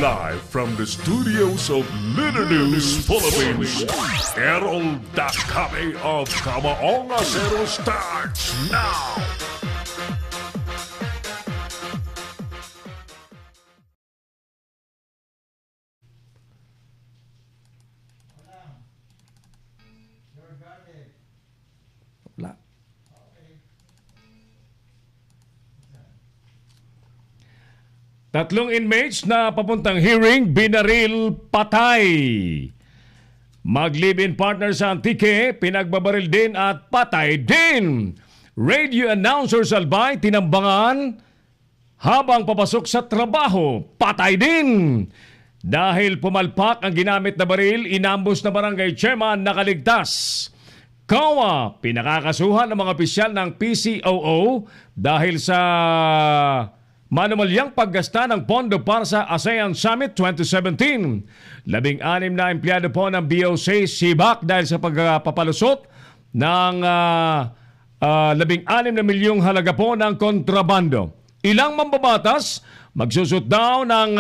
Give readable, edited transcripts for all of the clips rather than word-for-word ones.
Live from the studios of Leader News Philippines, Errol Dakame of Kamaonga Zero starts now! Wala. Tatlong inmates na papuntang hearing, binaril, patay. Mag-live-in partner sa Antique, pinagbabaril din at patay din. Radio announcer Albay, tinambangan habang papasok sa trabaho, patay din. Dahil pumalpak ang ginamit na baril, inambos na barangay chairman nakaligtas. COA, pinakakasuhan ng mga opisyal ng PCOO dahil sa manumalyang paggasta ng pondo para sa ASEAN Summit 2017. 16 na empleyado po ng BOC sibak dahil sa pagpapalusot ng 16 na milyong halaga po ng kontrabando. Ilang mambabatas magsusot daw ng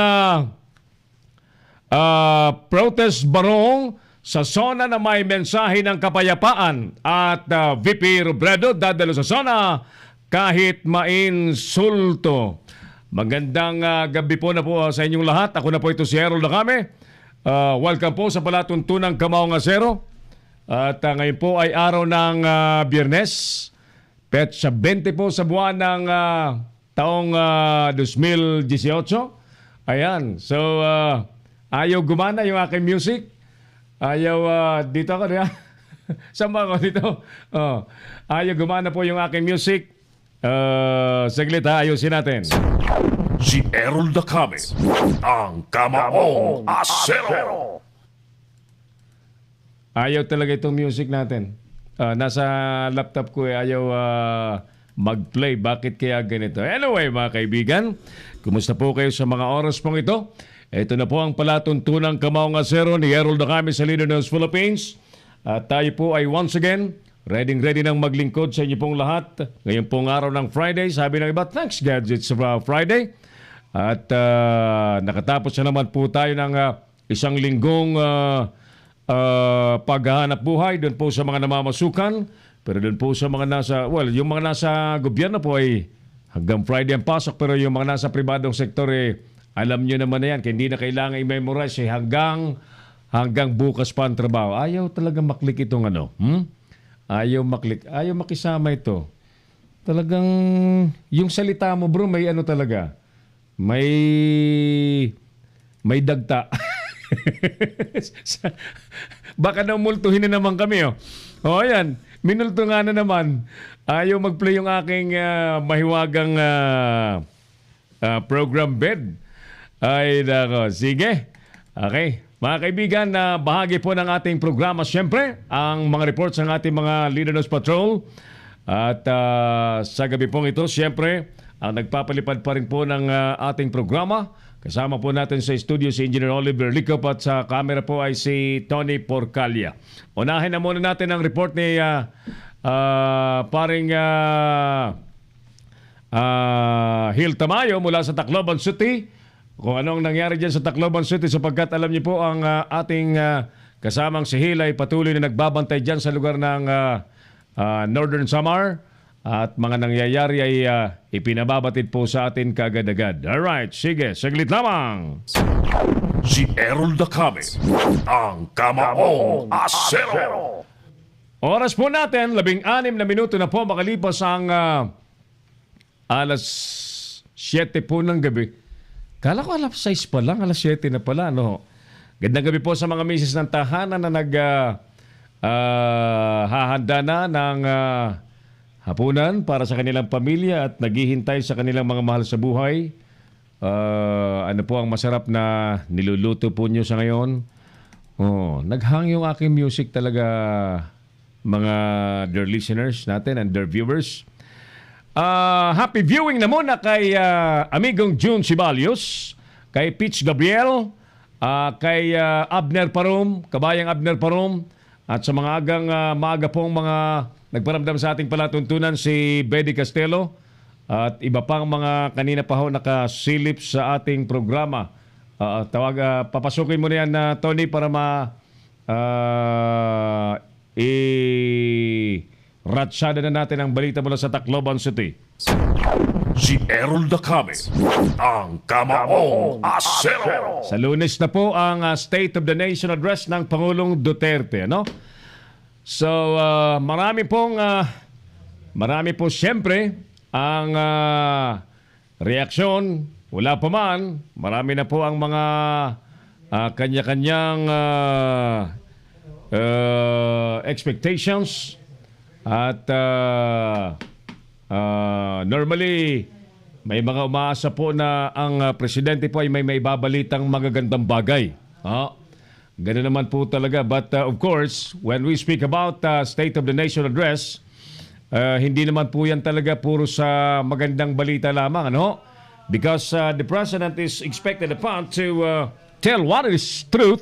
protest barong sa zona na may mensahe ng kapayapaan at VP Robredo dadalo sa zona kahit mainsulto. Magandang gabi po na po sa inyong lahat. Ako na po ito si Errol Dakame. Welcome po sa palatuntunang Kamaonga Zero. At ngayon po ay araw ng Biyernes. Petsa 20 po sa buwan ng taong 2018. Ayan. So, ayaw gumana yung aking music. Ayaw, dito ako na. Saan ba ako dito? Ayaw gumana po yung aking music. Saglit ha, ayusin natin. Si Errol Dakame, ang Kamaonga Zero. Ayaw talaga itong music natin. Nasa laptop ko ayaw mag-play. Bakit kaya ganito? Anyway, mga kaibigan, kumusta po kayo sa mga oras pong ito? Ito na po ang palatuntunang Kamaonga Zero ni Errol Dakame sa Leader News Philippines. At tayo po ay once again, ready nang maglingkod sa inyo pong lahat. Ngayon pong araw ng Friday, sabi ng iba, thanks gadgets Friday. At nakatapos na naman po tayo ng isang linggong paghahanap buhay doon po sa mga namamasukan. Pero doon po sa mga nasa, yung mga nasa gobyerno po ay hanggang Friday ang pasok. Pero yung mga nasa pribadong sektor alam nyo naman na yan, kaya hindi na kailangan i-memorize hanggang bukas pa ang trabaho. Ayaw talaga maklik itong Ayaw maklik. Ayaw makisama ito. Talagang yung salita mo bro, may talaga. May dagta. Baka na multuhin na naman kami. Ayan. Minulto nga na naman. Ayaw mag-play yung aking mahiwagang program bed. Ay, nako. Sige. Okay. Mga kaibigan, bahagi po ng ating programa, siyempre, ang mga reports ng ating mga Leader News Patrol. At sa gabi pong ito, siyempre, ang nagpapalipad pa rin po ng ating programa. Kasama po natin sa studio si Engineer Oliver Licop at sa camera po ay si Tony Porcalia. Unahin na muna natin ang report ni paring Hil Tamayo mula sa Tacloban City. Kung anong nangyari dyan sa Tacloban City sapagkat alam niyo po ang ating kasamang si Hil ay patuloy na nagbabantay dyan sa lugar ng Northern Samar at mga nangyayari ay ipinababatid po sa atin kaagad-agad. Alright, sige, saglit lamang. Si Errol Dakame, ang Kamaonga Zero. Oras po natin, 16 na minuto na po makalipas ang alas 7 po ng gabi. Kala ko alas 6 pa lang, alas 7 na pala, no? Gandang gabi po sa mga misis ng tahanan na hahanda na ng hapunan para sa kanilang pamilya at naghihintay sa kanilang mga mahal sa buhay. Ano po ang masarap na niluluto po nyo sa ngayon? Naghang yung aking music talaga, mga dear listeners natin and dear viewers. Happy viewing na muna kay amigong June Sibalius, kay Peach Gabriel, kay Abner Parum, kabayang Abner Parum, at sa mga maaga pong mga nagparamdam sa ating palatuntunan si Betty Castelo at iba pang mga kanina pa ho nakasilip sa ating programa. Papasukin mo na yan, Tony, para i-ratsada na natin ang balita mula sa Tacloban City. Si Errol Dacame, ang Kamaong Asero. Sa Lunes na po ang State of the Nation Address ng Pangulong Duterte, no? So, marami po siyempre ang reaksyon. Wala pa man, marami na po ang mga kanya-kanyang expectations at normally may mga umaasa po na ang presidente po ay may babalitang magagandang bagay. Ganun naman po talaga. But of course, when we speak about State of the Nation Address, hindi naman po yan talaga puro sa magandang balita lamang, ano? Because the president is expected upon to tell what is truth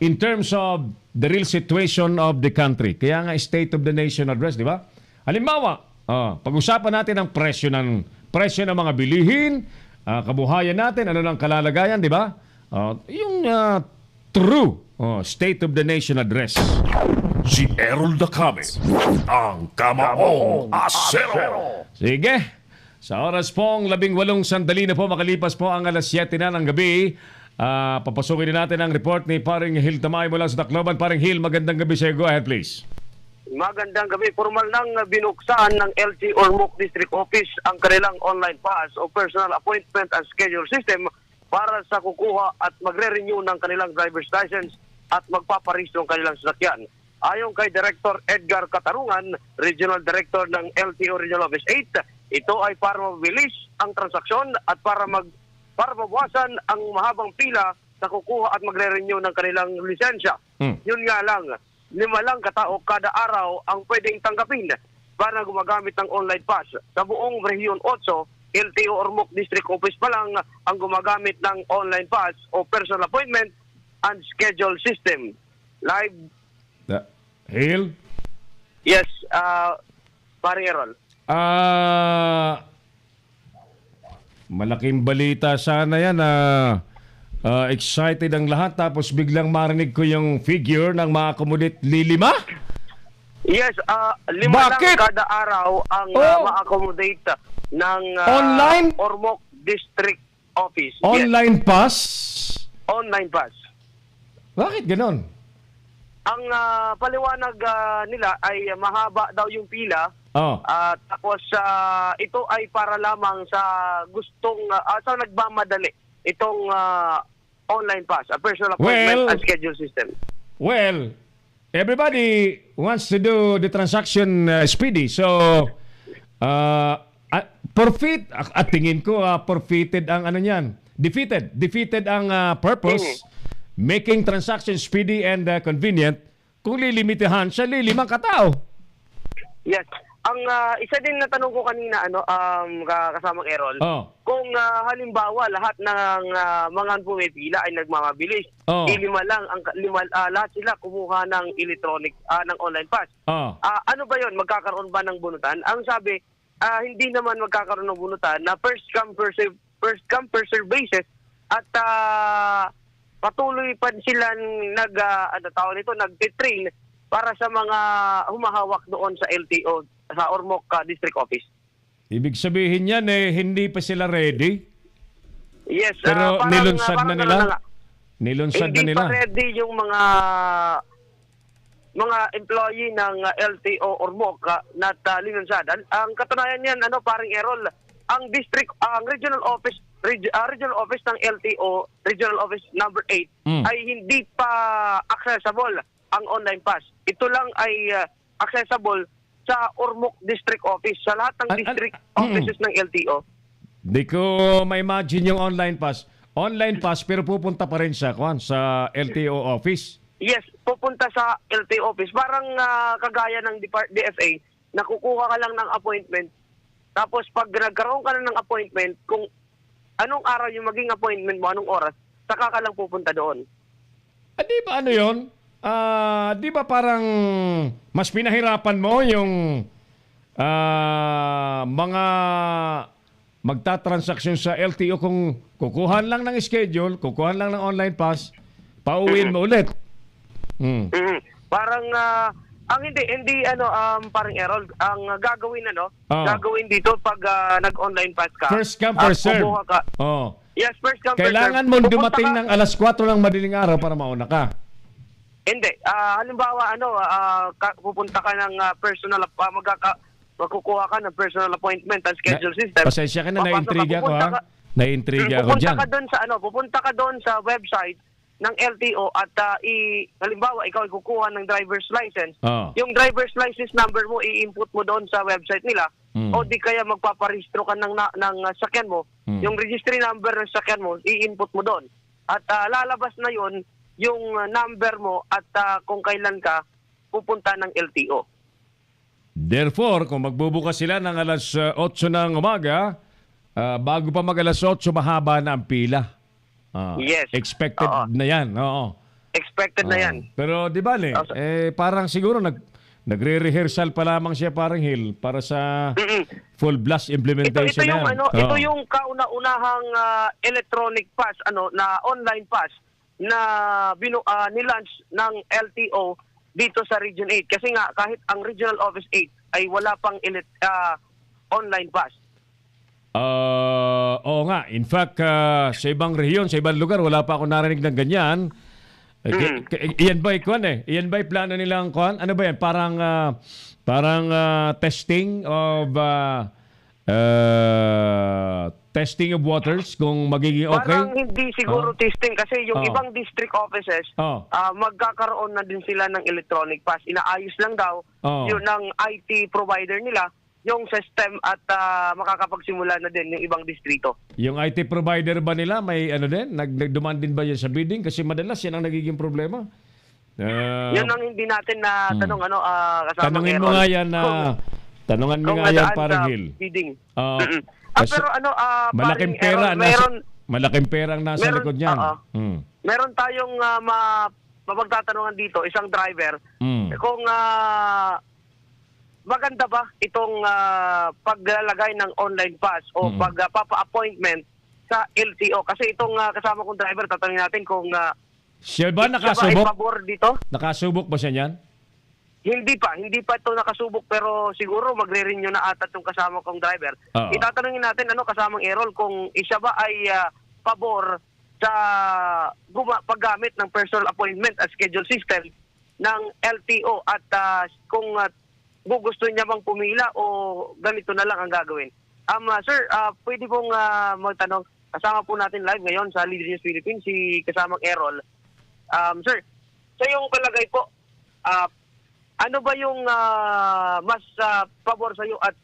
in terms of the real situation of the country. Kaya nga State of the Nation Address, di ba? Halimbawa, pag-usapan natin ang presyo ng mga bilihin, kabuhayan natin, ano ng kalalagayan, di ba? Yung true State of the Nation Address. Si Errol Dacame, ang Kamaong Asero. Sige. Sa oras pong 18 sandali na po, makalipas po ang alas 7 na ng gabi, papasukin din natin ang report ni Paring Hil Tamay mula sa Tacloban. Paring Hil, magandang gabi sa'yo. Go ahead, please. Magandang gabi. Formal nang binuksan ng LT Ormoc District Office ang kanilang online pass o personal appointment and schedule system para sa kukuha at magre-renew ng kanilang driver's license at magpaparehistro ng kanilang sasakyan. Ayon kay Director Edgar Katarungan, Regional Director ng LTO Regional Office 8, ito ay para mabilis ang transaksyon at para mabawasan ang mahabang pila sa kukuha at magre-renew ng kanilang lisensya. Yun nga lang, 5 lang katao kada araw ang pwedeng tanggapin para gumagamit ng online pass. Sa buong Region 8, LTO Ormoc District Office pa lang ang gumagamit ng online pass o personal appointment and schedule system. Live. Hil? Yes, Paring Errol. Malaking balita sana yan. Excited ang lahat tapos biglang marinig ko yung figure ng ma-accommodate 5? Yes, 5 Bakit? lang kada araw ang ma-accommodate ng Online? Ormoc District Office. Online pass? Online pass. Bakit ganon? Ang paliwanag nila ay mahaba daw yung pila. Tapos ito ay para lamang sa gustong sa nagmamadali itong online pass, a personal appointment and schedule system. Well, everybody wants to do the transaction speedy. So, forfeit, at tingin ko, forfeited ang ano niyan. Defeated ang purpose. Making transaction speedy and convenient. Kung lilimitahan siya, 5 katao. Yes. Ang isa din na tanong ko kanina, kasamang Errol, kung halimbawa lahat ng mga pumipila ay nagmamabilis, 5 lang, lahat sila kumuha ng electronic, ng online pass. Ano ba yon? Magkakaroon ba ng bunutan? Ang sabi, hindi naman magkakaroon ng bunutan na first come, first serve basis at patuloy pa silang nag-train para sa mga humahawak doon sa LTO, sa Ormoc District Office. Ibig sabihin yan hindi pa sila ready? Yes. Pero nilunsad na nila? Hindi pa ready yung mga employee ng LTO Ormoc na linunsad. Ang katunayan niyan, Paring Errol, ang regional office ng LTO, Regional Office number 8, ay hindi pa accessible ang online pass. Ito lang ay accessible sa Ormoc District Office, sa lahat ng district offices ng LTO. Hindi ko ma-imagine yung online pass. Online pass pero pupunta pa rin sa LTO office. Yes, pupunta sa LTO office. Parang kagaya ng DFA, nakukuha ka lang ng appointment. Tapos pag nagkaroon ka na ng appointment, kung anong araw yung maging appointment mo, anong oras, saka ka lang pupunta doon. Di ba yun? Di ba parang mas pinahirapan mo yung magtatransaksyon sa LTO kung kukuhan lang ng schedule, kukuhan lang ng online pass, pauwiin mo ulit. Parang ang hindi parang Errol, ang gagawin dito pag nag-online pass ka. First come, first serve. kukuha ka. Oh. Yes, first come, first serve. Kailangan mo Pupunta dumating ka- ng alas 4 ng madaling araw para mauna ka. Hindi. Halimbawa, pupunta ka ng magkukuha ka ng personal appointment and schedule system. Pasensya ka na, Papasok na-intriga ko pupunta ha. ka- Na-intriga ako dyan. Pupunta ka doon sa website ng LTO at halimbawa, ikaw ay kukuha ng driver's license. Oh. Yung driver's license number mo, i-input mo doon sa website nila. O di kaya magpaparehistro ka ng sakyan mo. Yung registry number ng sakyan mo, i-input mo doon. At lalabas na yon yung number mo at kung kailan ka pupunta ng LTO. Therefore, kung magbubukas sila ng alas 8 ng umaga, bago pa mag alas 8, mahaba na ang pila. Yes. Expected Oo. na yan. Oo. Expected na yan. Pero di ba, parang siguro nagre-rehearsal pa lamang siya parang Hill para sa full blast implementation Ito yung na yan. ito yung kauna-unahang electronic pass na online pass na nilaunch ng LTO dito sa Region 8 kasi nga kahit ang Regional Office 8 ay wala pang online pass. Oo nga. In fact, sa ibang rehiyon, sa ibang lugar, wala pa ako narinig ng ganyan. Iyan ba Iyan ba plano nilang kuan? Ano ba yan? Parang testing of testing of waters kung magiging okay? Parang hindi siguro testing kasi yung ibang district offices magkakaroon na din sila ng electronic pass. Inaayos lang daw yun ng IT provider nila yung system at makakapagsimula na din yung ibang distrito. Yung IT provider ba nila may din? Nagdumaan din ba yan sa bidding? Kasi madalas yan ang nagiging problema. Yun ang hindi natin na tanong kasama tanungin mo nga yan tanungan mo nga yan parang Hill. Bidding. Pero malaking pera meron malaking perang nasa likod niyan. Meron tayong mapagtatanungan dito, isang driver. Kung maganda ba itong paglalagay ng online pass o pagpapa-appointment sa LTO? Kasi itong kasama kong driver, tatanungin natin kung siya ba siya nakasubok? ay pabor dito? Nakasubok ba siya niyan? Hindi pa ito nakasubok pero siguro magre-renew na ata itong kasama kong driver. Itatanungin natin kasamang Errol kung isa ba ay pabor sa paggamit ng personal appointment at schedule system ng LTO at kung gusto niya bang pumila o ganito na lang ang gagawin. Sir, pwede pong magtanong. Kasama po natin live ngayon sa Leader News Philippines si kasamang Errol. Sir, sa iyong palagay po, ano ba yung mas pabor sa iyo at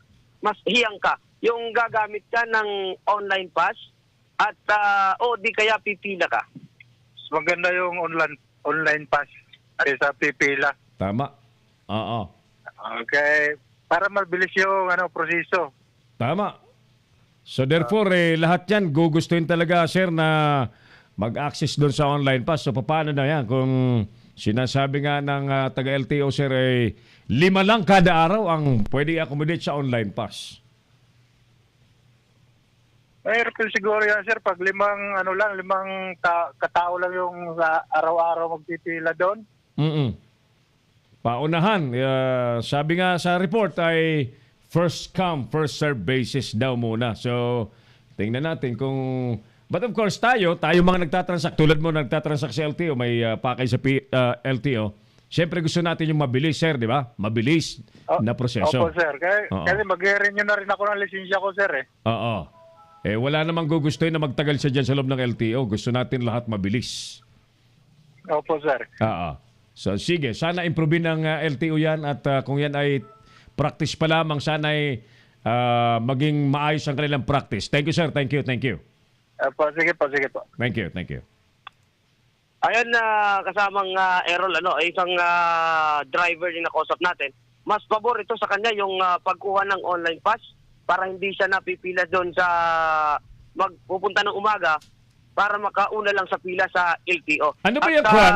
mas hiyang ka? Yung gagamit ka ng online pass at o di kaya pipila ka? Maganda yung online pass kaysa pipila. Tama. Oo. Okay. Para mabilis yung proseso. Tama. So therefore, lahat yan gugustuhin talaga, sir, na mag-access doon sa online pass. So paano na yan? Kung sinasabi nga ng taga-LTO, sir, 5 lang kada araw ang pwede accommodate sa online pass. Mahirap siguro yan, sir. Pag 5 katao lang yung araw-araw magpipila doon. Paunahan. Sabi nga sa report ay first come, first serve basis daw muna. So, tingnan natin kung... But of course, tayo mga nagtatransact, tulad mo nagtatransact sa LTO, may pakay sa LTO. Siyempre gusto natin yung mabilis, sir, di ba? Mabilis na proseso. Opo, sir. Kasi mag-renew na rin ako ng lisensya ko, sir. Oo. Wala namang gugustuhin na magtagal siya dyan sa loob ng LTO. Gusto natin lahat mabilis. Opo, sir. Oo. So sige, sana improve ng LTO yan at kung yan ay practice pa lamang, sana ay maging maayos ang kanilang practice. Thank you, sir. Thank you. Sige po. Thank you. Ayan kasamang Errol, isang driver yung nakausap natin. Mas pabor ito sa kanya yung pagkuha ng online pass para hindi siya napipila doon sa magpupunta ng umaga para makauna lang sa pila sa LTO. Ano ba yan, Juan?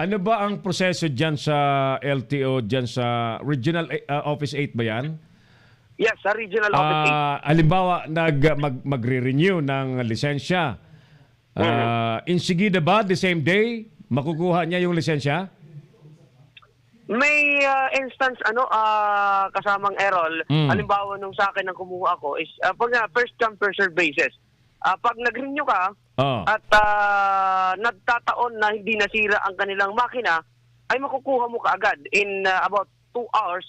Ano ba ang proseso diyan sa LTO, diyan sa Regional Office 8 ba yan? Yes, sa regional office 8. Halimbawa, magre-renew ng lisensya. Insigida ba, the same day, makukuha niya yung lisensya? May instance kasamang Errol, halimbawa nung sa akin ang kumuha ako is first come first served basis. Pag nag-renew ka at nagtataon na hindi nasira ang kanilang makina, ay makukuha mo kaagad in about 2 hours,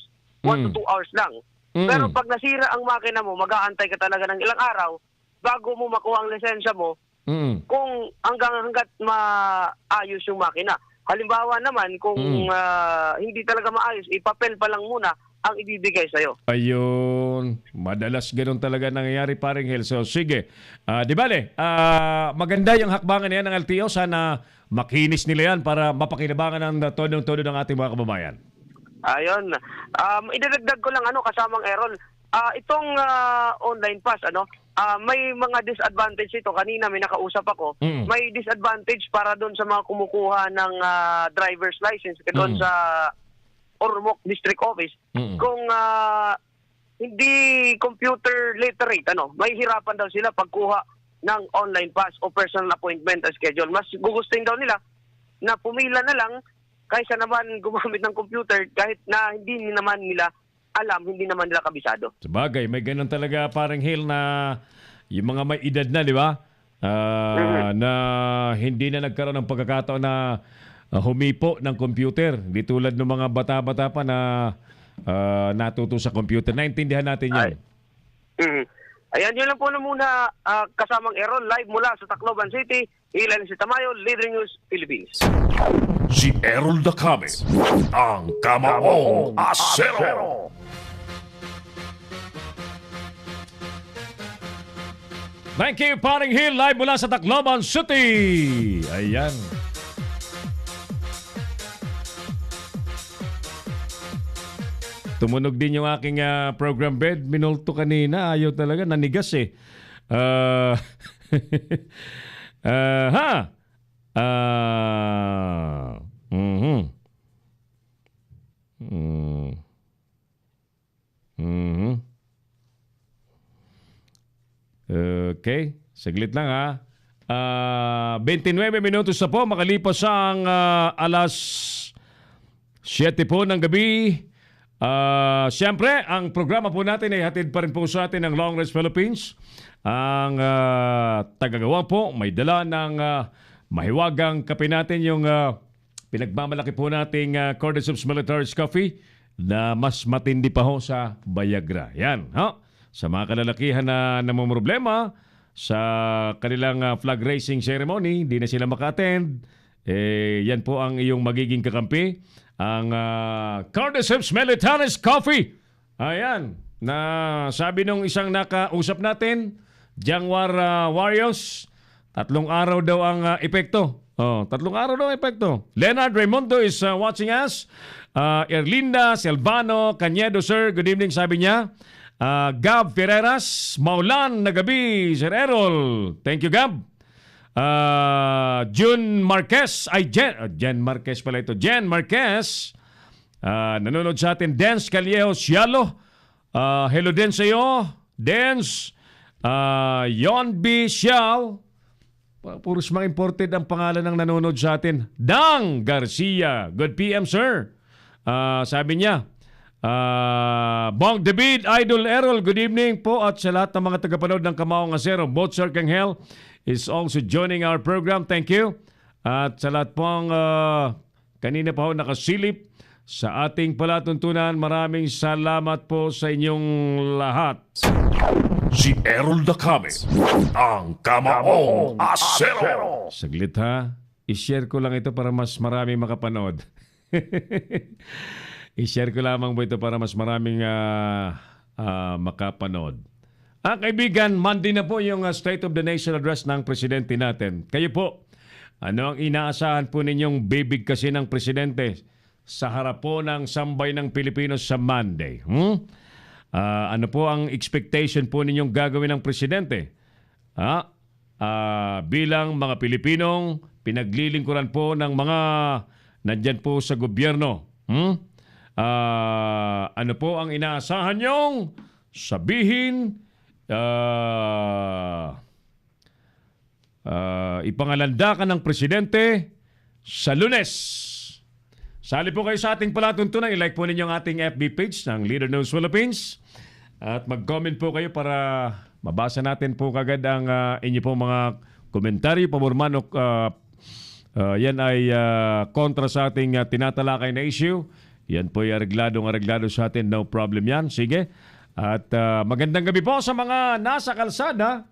1 to 2 hours lang. Pero pag nasira ang makina mo, mag-aantay ka talaga ng ilang araw bago mo makuha ang lisensya mo kung hanggat maayos yung makina. Halimbawa naman, kung hindi talaga maayos, ipapel pa lang muna ang ibibigay sa'yo. Ayun. Madalas ganun talaga nangyayari, paring Hel. So, sige. Di bale, maganda yung hakbangan yan ng LTO. Sana makinis nila yan para mapakinabangan ng todo ng ating mga kababayan. Ayun. Idadagdag ko lang kasamang Errol. Itong online pass, may mga disadvantage ito. Kanina may nakausap ako. May disadvantage para doon sa mga kumukuha ng driver's license doon sa Ormoc District Office. Kung hindi computer literate, may hirapan daw sila pagkuha ng online pass o personal appointment schedule. Mas gugustuhin daw nila na pumila na lang kaysa naman gumamit ng computer kahit na hindi naman nila alam, hindi naman nila kabisado. Sabagay, may ganun talaga parang Hil na yung mga may edad na, di ba? Na hindi na nagkaroon ng pagkakataon na humipo ng computer. Di tulad ng mga bata-bata pa na natuto sa computer. Naintindihan natin yun. Ayan, yun lang po na muna kasamang Errol live mula sa Tacloban City. Ilan si Tamayo, Leader News, Philippines. Si Errol Dacame, ang Kamaong Asero. Thank you, paring Hil, live mula sa Tacloban City. Ayan. Tumunog din yung aking program bed. Minulto kanina. Ayaw talaga. Nanigas eh. Okay. Saglit lang ha. 29 minutos na po. Makalipas ang alas 7 po ng gabi. Siyempre, ang programa po natin ay hatid pa rin po sa atin ng Long Range Philippines. Ang tagagawa po, may dala ng mahiwagang kape natin, yung pinagmamalaki po nating Cordyceps Militaris Coffee na mas matindi pa ho sa Viagra. Yan, ha? Sa mga kalalakihan na namumroblema sa kanilang flag raising ceremony, di na sila maka-attend, yan po ang iyong magiging kakampi. Ang Cordyceps Militaris Coffee. Ayan. Na sabi nung isang nakausap natin, Jangwar Warriors, 3 araw daw ang epekto. 3 araw daw ang epekto. Leonard Raimundo is watching us. Erlinda Selvano Cañedo, sir. Good evening, sabi niya. Gab Ferreras, maulan na gabi, Sir Errol. Thank you, Gab. June Marquez, Jen Marquez pala ito. Jen Marquez, nanonood sa atin. Dance Callejo Cialo, hello din sa iyo. Dance, Yon B. Xiao, puros mga imported ang pangalan ng nanonood sa atin. Dang Garcia, good PM, sir. Sabi niya, Bong David, Idol Errol, good evening po at sa lahat ng mga tagapanood ng Kamaong Asero. Botsar Kanghel is also joining our program. Thank you. At sa lahat pong kanina pa ho nakasilip sa ating palatuntunan, maraming salamat po sa inyong lahat. Si Errol Dacame, ang Kamaong Asero. Saglit ha. I-share ko lang ito para mas marami makapanood. I-share ko lamang po ito para mas maraming makapanood. Kaibigan, Monday na po yung State of the Nation Address ng Presidente natin. Kayo po, ano ang inaasahan po ninyong bibig kasi ng Presidente sa harap po ng sambay ng Pilipino sa Monday? Ano po ang expectation po ninyong gagawin ng Presidente? Bilang mga Pilipinong pinaglilingkuran po ng mga nandyan po sa gobyerno. Ano po ang inaasahan nyong sabihin, ipangalanda ka ng presidente sa Lunes. Sali po kayo sa ating palatuntunan. I-like po ninyo ang ating FB page ng Leader News Philippines. At mag-comment po kayo para mabasa natin po kagad ang inyo pong mga komentaryo, paborman o yan ay kontra sa ating tinatalakay na issue. Yan po ay areglado sa atin. No problem yan. Sige. At magandang gabi po sa mga nasa kalsada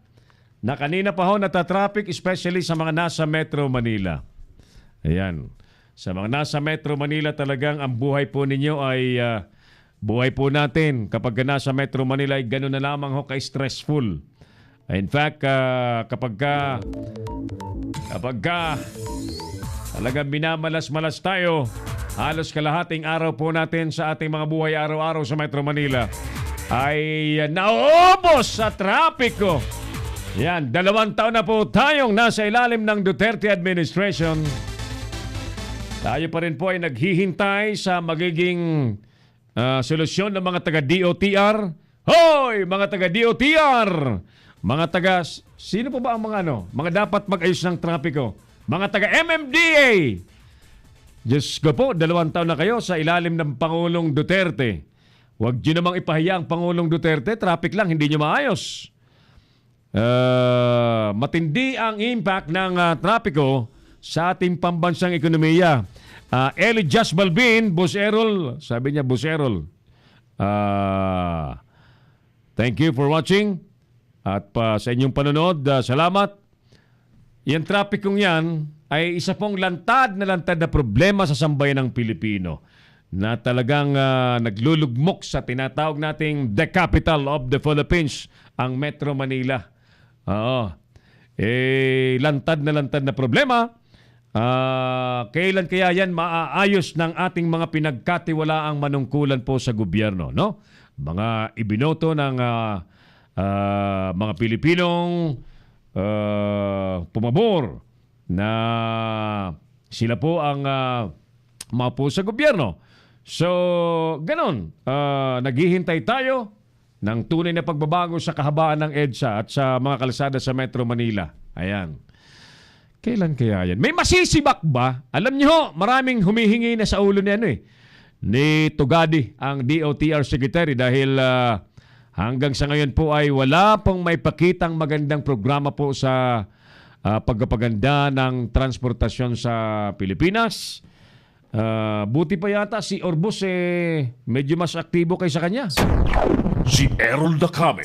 na kanina pa ho natatraffic, especially sa mga nasa Metro Manila. Ayan. Sa mga nasa Metro Manila talagang ang buhay po ninyo ay buhay po natin. Kapag nasa Metro Manila ay gano'n na lamang ho ka-stressful. In fact, kapag talagang minamalas-malas tayo, halos kalahating araw po natin sa ating mga buhay araw-araw sa Metro Manila ay naubos sa trapiko. Yan, 2 taon na po tayong nasa ilalim ng Duterte administration. Tayo pa rin po ay naghihintay sa magiging solusyon ng mga taga-DOTR. Hoy, mga taga-DOTR! Mga taga, sino po ba ang mga dapat mag-ayos ng trapiko? Mga taga-MMDA! Diyos ko po, 2 taon na kayo sa ilalim ng Pangulong Duterte. Huwag nyo namang ipahiya ang Pangulong Duterte, traffic lang, hindi nyo maayos. Matindi ang impact ng trapiko sa ating pambansang ekonomiya. Eli Just Balbin, Boss Errol, sabi niya, Boss Errol, thank you for watching at sa inyong panonood, salamat. Yan trapikong yan ay isa pong lantad na problema sa sambayan ng Pilipino na talagang naglulugmok sa tinatawag nating the capital of the Philippines, ang Metro Manila. Lantad na problema. Kailan kaya yan maaayos ng ating mga pinagkatiwalaang manungkulan po sa gobyerno, no? Mga ibinoto ng mga Pilipinong pumabor na sila po ang maupo sa gobyerno. So, ganun. Naghihintay tayo ng tunay na pagbabago sa kahabaan ng EDSA at sa mga kalsada sa Metro Manila. Ayan. Kailan kaya yan? May masisibak ba? Alam niyo, maraming humihingi na sa ulo ni Tugadi, ang DOTR Secretary, dahil hanggang sa ngayon po ay wala pong may pakitang magandang programa po sa pagpapaganda ng transportasyon sa Pilipinas. Buti pa yata si Orbos medyo mas aktibo kaysa kanya. Si Errol Dacame,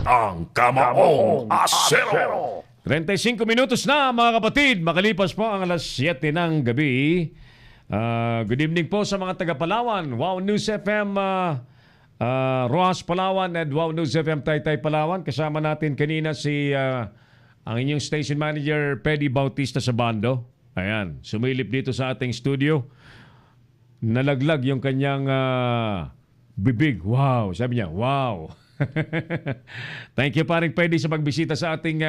ang Kamaong Asero. 35 minutos na mga kapatid, makalipas po ang alas 7 ng gabi. Good evening po sa mga taga Palawan, Wow News FM Rojas Palawan at Wow News FM Taytay Palawan. Kasama natin kanina si ang inyong station manager Peddy Bautista sa Bando. Ayan, sumilip dito sa ating studio. Nalaglag yung kanyang bibig. Wow, sabi niya, wow. Thank you paring Peddy sa pagbisita sa ating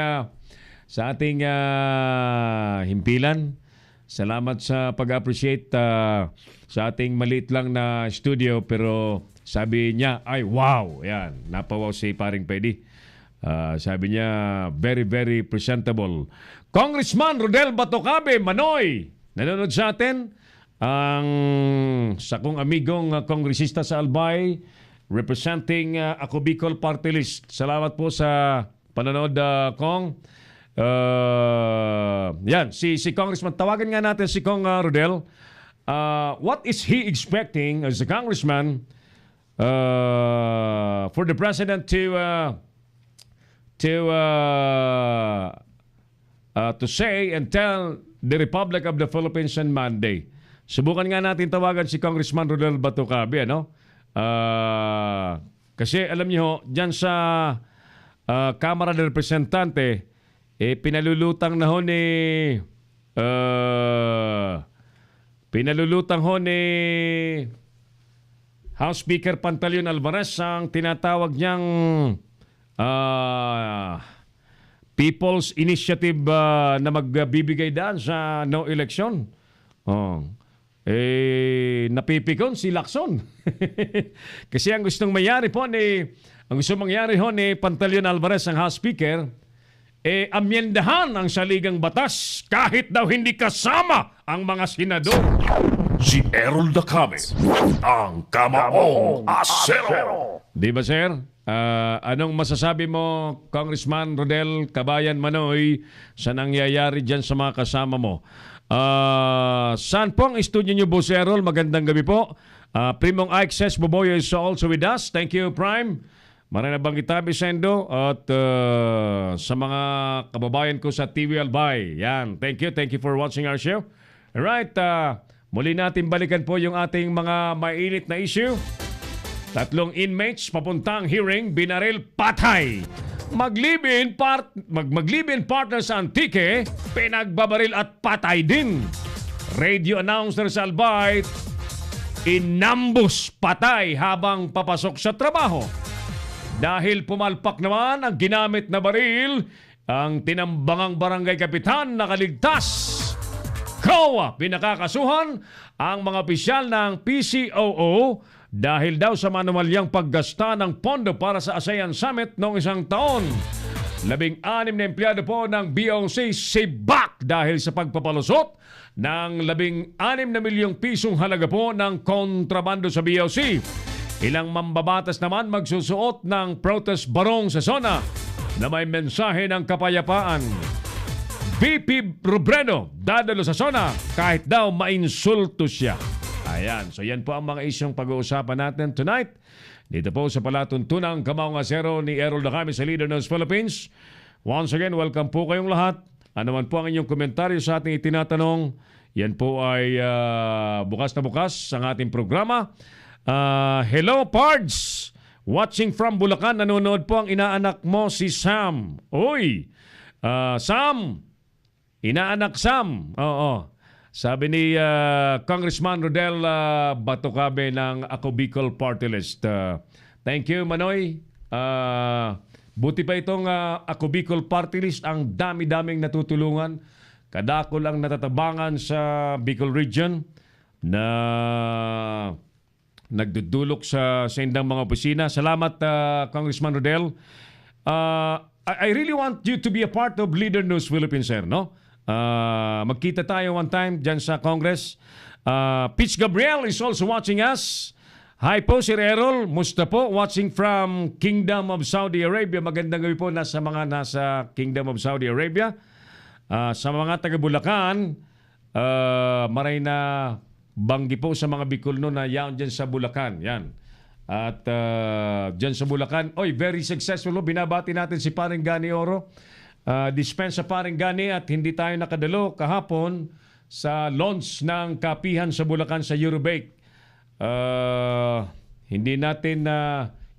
himpilan. Salamat sa pag-appreciate sa ating maliit lang na studio, pero sabi niya, ay wow. Yan, napawaw si paring Peddy. Sabi niya, very, very presentable. Congressman Rodel Batocabe, Manoy, nanonood sa atin. Ang sa kong amigong kongresista sa Albay, representing Ako Bicol Party List. Salamat po sa panonood, Kong. Yan, si Congressman, tawagan nga natin si Kong Rodel. What is he expecting as a congressman for the president to say and tell the Republic of the Philippines on Monday? Subukan nga natin tawagan si Congressman Rodel Batocabe, ano? Kasi alam niyo, dyan sa Kamara de Representante, pinalulutang ho ni House Speaker Pantaleon Alvarez ang tinatawag niyang People's Initiative na magbibigay daan sa no election. Napipikon si Lacson. Kasi ang gustong mayari po ni Ang gusto mangyari ho ni Pantaleon Alvarez, ang House Speaker, amyendahan ang saligang batas kahit daw hindi kasama ang mga senador. Si Errol Dacame, ang Kamaong Asero. Di ba, sir? Anong masasabi mo, Congressman Rodel Kabayan Manoy, sa nangyayari dyan sa mga kasama mo? Saan po ang studio nyo, Boss Errol? Magandang gabi po. Primong Access Boboyo is also with us. Thank you, Prime. Maraming bang kita, Vicendo, at sa mga kababayan ko sa TV Albay. Yan, thank you for watching our show. Alright, muli natin balikan po yung ating mga mainit na issue. 3 inmates papuntang hearing, binaril, patay. Maglibin partner sa Antique, pinagbabaril at patay din. Radio announcer sa Albay, inambus, patay habang papasok sa trabaho. Dahil pumalpak naman ang ginamit na baril, ang tinambangang barangay kapitan nakaligtas. COA, pinakakasuhan ang mga opisyal ng PCOO dahil daw sa manumalyang paggasta ng pondo para sa ASEAN Summit noong isang taon. 16 na empleyado po ng BOC sibak dahil sa pagpapalusot ng 16 na milyong pisong halaga po ng kontrabando sa BOC. Ilang mambabatas naman magsusuot ng protest barong sa zona na may mensahe ng kapayapaan. VP Robredo dadalo sa zona kahit daw mainsulto siya. Ayan, so yan po ang mga isyong pag-uusapan natin tonight. Dito po sa palatuntunang Kamaong Asero ni Errol Dacame sa Leader News Philippines. Once again, welcome po kayong lahat. Ano man po ang inyong komentaryo sa ating itinatanong, yan po ay bukas na bukas ang ating programa. Hello, Pards! Watching from Bulacan, nanonood po ang inaanak mo si Sam. Uy! Sam! Inaanak Sam. Oo. Sabi ni Congressman Rodel Batocabe ng Ako Bicol Party List. Thank you, Manoy. Buti pa itong Ako Bicol Party List. Ang dami-daming natutulungan. Kadakol ang natatabangan sa Bicol Region na nagdudulok sa sendang mga opisina. Salamat, Congressman Rodel. I really want you to be a part of Leader News Philippines, sir, no? Magkita tayo one time dyan sa Congress. Pitch Gabriel is also watching us. Hi po, Sir Errol. Musta po? Watching from Kingdom of Saudi Arabia. Magandang gabi po nasa Kingdom of Saudi Arabia. Sa mga taga Bulacan, maray na banggi po sa mga Bicolno na yan dyan sa Bulacan. Yan. At dyan sa Bulacan, very successful. Binabati natin si Paring Gani Oro. Dispensa Paring Gani at hindi tayo nakadalo kahapon sa launch ng kapihan sa Bulacan sa Eurobake. Hindi natin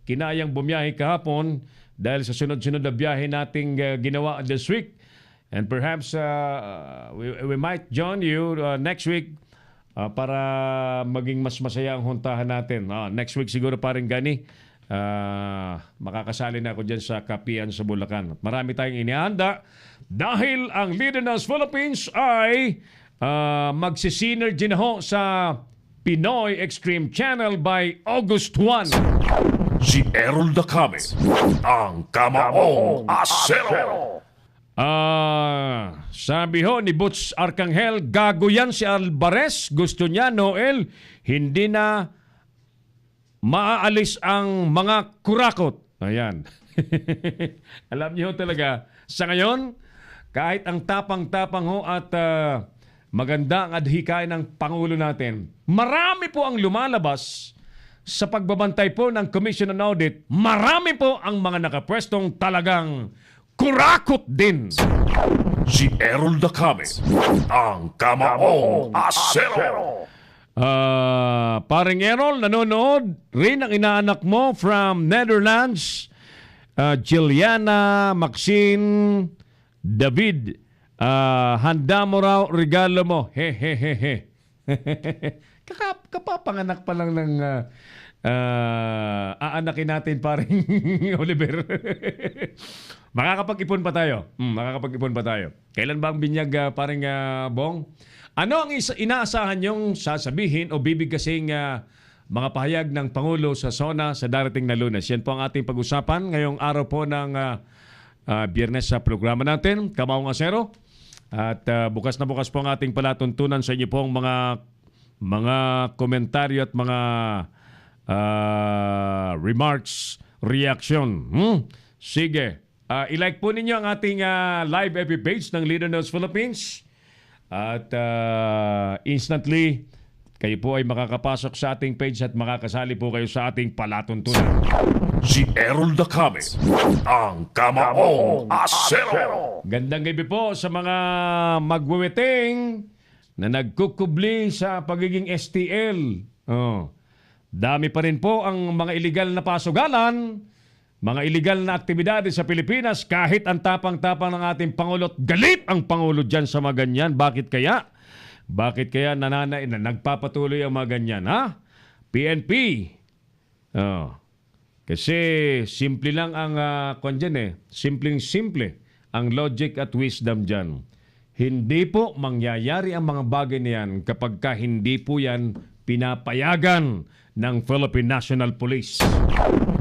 kinayang bumiyahe kahapon dahil sa sunod-sunod na biyahe nating ginawa this week. And perhaps we might join you next week para maging mas masaya ang huntahan natin. Next week siguro Paring Gani. Makakasali na ako dyan sa kapian sa Bulacan. Marami tayong inihanda dahil ang Leader News Philippines ay magsisinergy na ho sa Pinoy Extreme Channel by August 1. Si Errol Dacame, ang Kamaong Asero. Sabi ho ni Butch Arcangel, gago yan si Alvarez. Gusto niya, Noel, hindi na maaalis ang mga kurakot. Ayan. Alam niyo talaga, sa ngayon, kahit ang tapang-tapang ho at maganda ang adhikain ng Pangulo natin, marami po ang lumalabas sa pagbabantay po ng Commission on Audit. Marami po ang mga nakapwestong talagang kurakot din. Si Errol Dacame, ang Kamaong Asero. Paring Errol, nanonood rin ang inaanak mo from Netherlands, Jiliana Maxine David. Handa mo raw regalo mo. Hehehehe. Kapapanganak pa lang ng aanakin natin paring Oliver. Makakapag-ipon pa tayo. Makakapag-ipon pa tayo. Kailan ba ang binyag paring Bong? Ano ang inaasahan yung sasabihin o bibigkasing mga pahayag ng Pangulo sa SONA sa darating na Lunes. Yan po ang ating pag-usapan ngayong araw po ng Biyernes sa programa natin, Kamaong Asero. At bukas na bukas po ang ating palatuntunan sa inyo pong mga komentaryo at mga remarks, reaction. Sige. I-like po ninyo ang ating live FB page ng Leader News Philippines. At instantly, kayo po ay makakapasok sa ating page at makakasali po kayo sa ating palatuntunan. Si Errol Dacame, ang Kamaong Asero. Gandang gabi po sa mga magweweting na nagkukubli sa pagiging STL. Dami pa rin po ang mga illegal na pasugalan, mga illegal na aktibidades sa Pilipinas kahit ang tapang-tapang ng ating Pangulo. Galit ang Pangulo dyan sa mga ganyan. Bakit kaya? Bakit kaya nagpapatuloy ang mga ganyan? Ha? PNP. Kasi simple lang ang simpleng-simple ang logic at wisdom dyan. Hindi po mangyayari ang mga bagay na yan kapag hindi po yan pinapayagan ng Philippine National Police.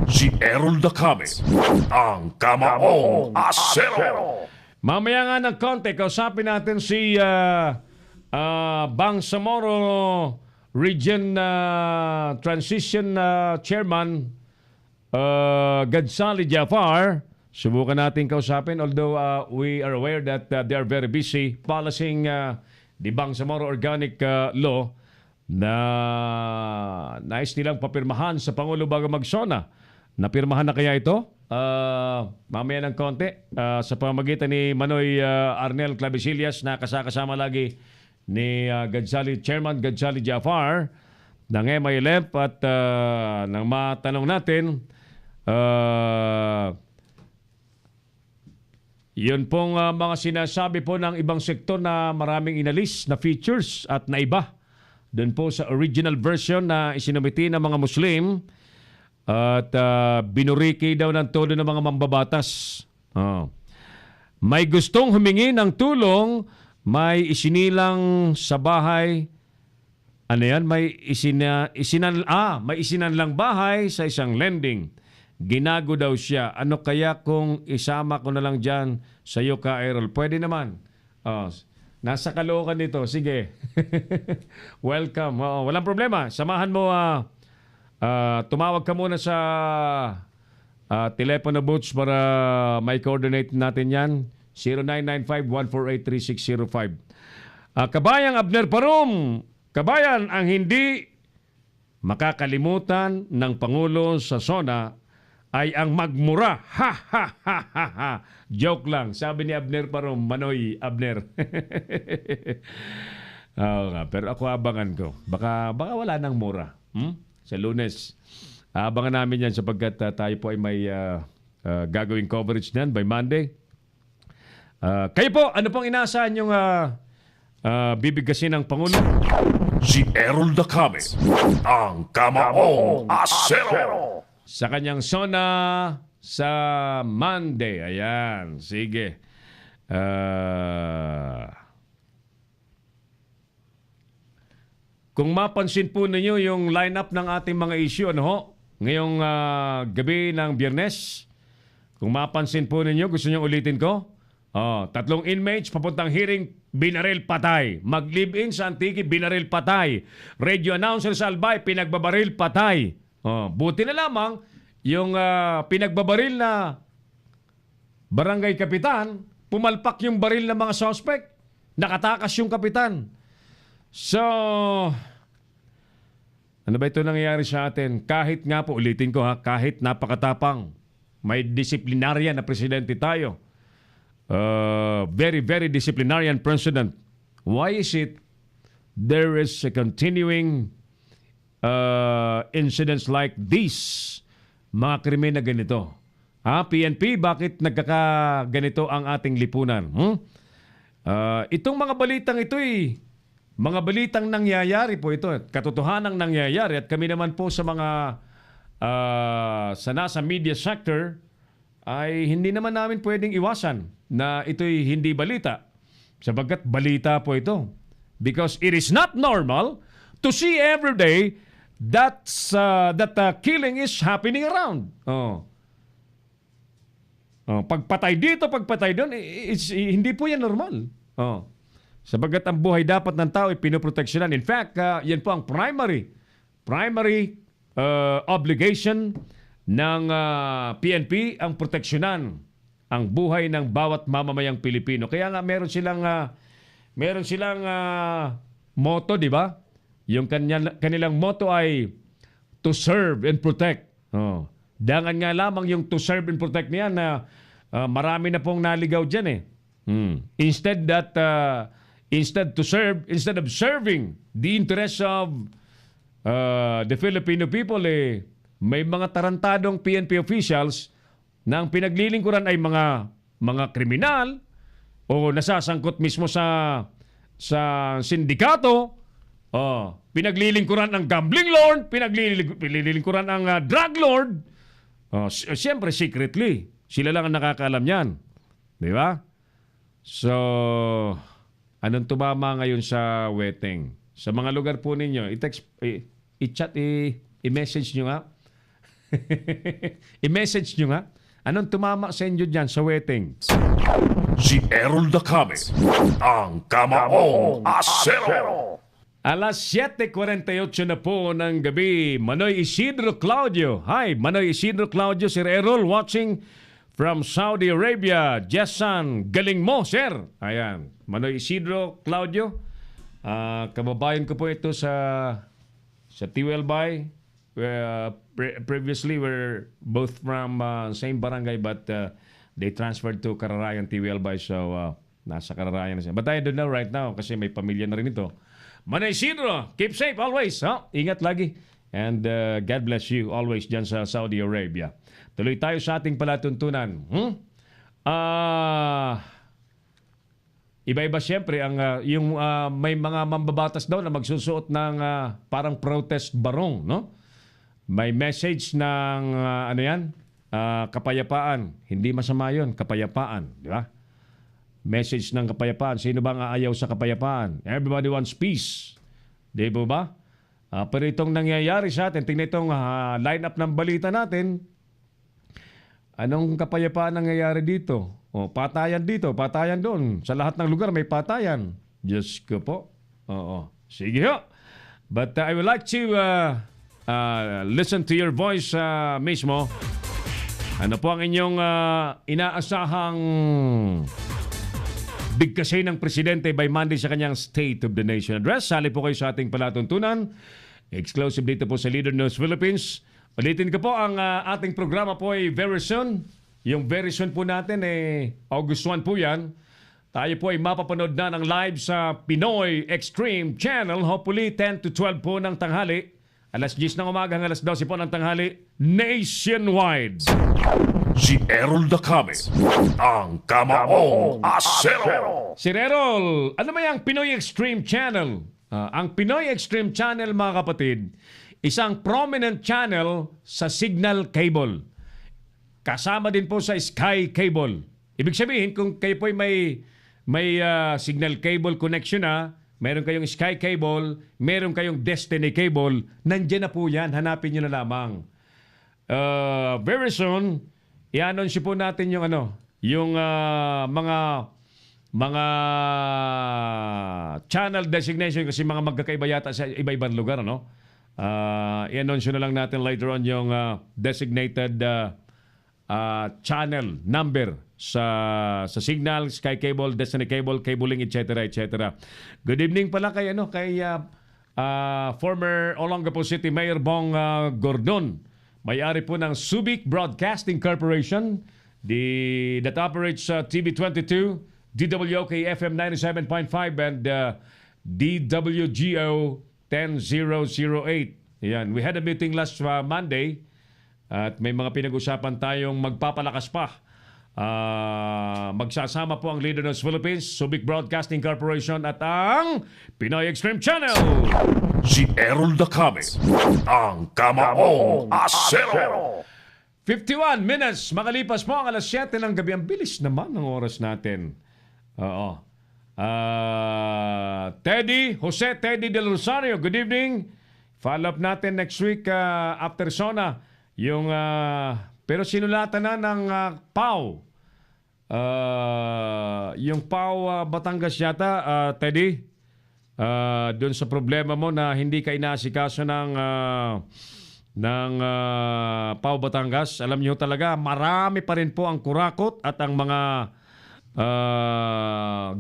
Si Errol Dacame, ang Kamaong Asero. Mamaya nga ng konti, kausapin natin si Bangsamoro Region Transition Chairman Gadsali Jafar. Subukan natin kausapin, although we are aware that they are very busy policing the Bangsamoro Organic Law na nais nilang papirmahan sa Pangulo bago mag-SONA. Napirmahan na kaya ito? Mamaya ng konti sa pamamagitan ni Manoy Arnel Clavesillas na kasama lagi ni Chairman Gadsali Jafar ng MILF at nang matanong natin yun pong mga sinasabi po ng ibang sektor na maraming inalis na features at naiba doon po sa original version na isinumiti ng mga Muslim at binuriki daw ng todo ng mga mambabatas. May gustong humingi ng tulong, may isinilang sa bahay. Ano yan? May isinanlang bahay sa isang lending. Ginago daw siya. Ano kaya kung isama ko na lang dyan sa iyo ka, Errol? Pwede naman. Nasa Caloocan nito. Sige. Welcome. Walang problema. Samahan mo. Tumawag ka muna sa telepono booths para may coordinate natin yan. 0995-148-3605. Kabayang Abner Parum. Kabayan, ang hindi makakalimutan ng Pangulo sa SONA ay ang magmura. Ha, ha, ha, ha, ha. Joke lang. Sabi ni Abner Parum, Manoy Abner. Pero ako abangan ko. Baka wala nang mura. Sa Lunes. Abangan namin yan sapagkat tayo po ay may gagawing coverage niyan by Monday. Kayo po, ano pong inaasahan yung bibigkasin ng Pangulo? Si Errol Dacame, ang Kamaong Asero. Sa kanyang SONA sa Monday. Ayan. Sige. Kung mapansin po ninyo yung lineup ng ating mga issue, ngayong gabi ng Biyernes, kung mapansin po ninyo, gusto nyo ulitin ko? 3 inmates, papuntang hearing, binaril patay. Mag-live-in sa Antique, binaril patay. Radio announcer sa Albay, pinagbabaril patay. Buti na lamang, yung pinagbabaril na barangay kapitan, pumalpak yung baril ng mga suspect. Nakatakas yung kapitan. So, ano ba ito nangyayari sa atin? Kahit nga po, ulitin ko kahit napakatapang, may disiplinaryan na presidente tayo. Very, very disciplinarian president. Why is it there is a continuing incidents like this? Mga krimen na ganito. PNP, bakit nagkakaganito ang ating lipunan? Itong mga balitang ito mga balitang nangyayari po ito. Katotohanang nangyayari. At kami naman po sa mga sa nasa media sector ay hindi naman namin pwedeng iwasan na ito'y hindi balita. Sapagkat balita po ito. Because it is not normal to see every day that killing is happening around. Pagpatay dito, pagpatay doon, hindi po yan normal. Sabagat ang buhay dapat ng tao ay pinoproteksyonan. In fact, yan po ang primary obligation ng PNP, ang proteksyonan ang buhay ng bawat mamamayang Pilipino. Kaya nga meron silang motto, di ba? Yung kanilang motto ay to serve and protect. Dangan nga lamang yung to serve and protect niyan na marami na pong naligaw dyan eh. Instead of serving the interests of the Filipino people, may mga tarantadong PNP officials na ang pinaglilingkuran ay mga kriminal o nasasangkot mismo sa sindikato. Pinaglilingkuran ng gambling lord, pinaglilingkuran ng drug lord. Siyempre, secretly. Sila lang ang nakakaalam yan. Di ba? So, anong tumama ngayon sa Weteng? Sa mga lugar po ninyo, i-chat, i-message nyo nga. I-message nyo nga. Anong tumama sa inyo dyan sa Weteng? Si Errol Dacame, ang Kamaong Asero. Alas 7:48 na po ng gabi, Manoy Isidro Claudio. Hi, Manoy Isidro Claudio, Sir Errol, watching from Saudi Arabia. Jessan, galing mo, sir. Ayan, Manoy Isidro Claudio. Kababayan ko po ito sa Tiwelbay. Previously, we're both from same barangay, but they transferred to Kararayan, Tiwelbay. So, nasa Kararayan na siya. But I don't know right now kasi may pamilya na rin ito. Manoy Isidro, keep safe always. Ingat lagi. And God bless you always dyan sa Saudi Arabia. Tuloy tayo sa ating palatuntunan. Iba-iba siyempre yung may mga mambabatas daw na magsusuot ng parang protest barong, no? May message ng kapayapaan. Hindi masama 'yon, kapayapaan, di ba? Message ng kapayapaan. Sino ba nga ayaw sa kapayapaan? Everybody wants peace. Di ba? Pero itong nangyayari sa atin, tingnan itong line-up ng balita natin. Anong kapayapaan nangyayari dito? Patayan dito, patayan doon. Sa lahat ng lugar may patayan. Diyos ko po. Sige ho. But I would like to listen to your voice mismo. Ano po ang inyong inaasahang bigkasin ng Presidente by Monday sa kanyang State of the Nation Address? Sali po kayo sa ating palatuntunan. Exclusive dito po sa Leader News Philippines. Ulitin ko po, ang ating programa po ay very soon. Yung very soon po natin August 1 po yan. Tayo po ay mapapanood na ng live sa Pinoy Extreme Channel. Hopefully 10 to 12 po ng tanghali. Alas 10 ng umaga hanggang alas 12 po ng tanghali. Nationwide. Si Errol Dacame, ang Kamaong Asero. Sir Errol, ano ba yung Pinoy Extreme Channel? Ang Pinoy Extreme Channel, mga kapatid, isang prominent channel sa signal cable. Kasama din po sa Sky Cable. Ibig sabihin, kung kayo po may signal cable connection meron kayong Sky Cable, meron kayong Destiny Cable, nandiyan na po yan. Hanapin nyo na lamang. Very soon, i-announce po natin yung mga channel designation kasi mga magkakaiba yata sa iba-ibang lugar, i-announce na lang natin later on yung designated channel number sa Signal, Sky Cable, Destiny Cable, cabling, etc. etc. Good evening pala kay former Olongapo City Mayor Bong Gordon. May-ari po ng Subic Broadcasting Corporation, that operates TV22, DWOK FM 97.5 and DWGO 10008. Yan. We had a meeting last Monday at may mga pinag-usapan tayong magpapalakas pa. Magsasama po ang Leader News Philippines, Subic Broadcasting Corporation at ang Pinoy Extreme Channel. Si Errol Dacame, ang Kamaong Asero. 51 minutes, makalipas po ang alas 7 ng gabi. Ang bilis naman ng oras natin. Jose Teddy Del Rosario, good evening Follow up natin next week after SONA. Yung, pero sinulatan na ng PAW. Yung PAW Batangas yata, Teddy, doon sa problema mo na hindi ka inaasikaso ng PAW Batangas. Alam niyo talaga, marami pa rin po ang kurakot at ang mga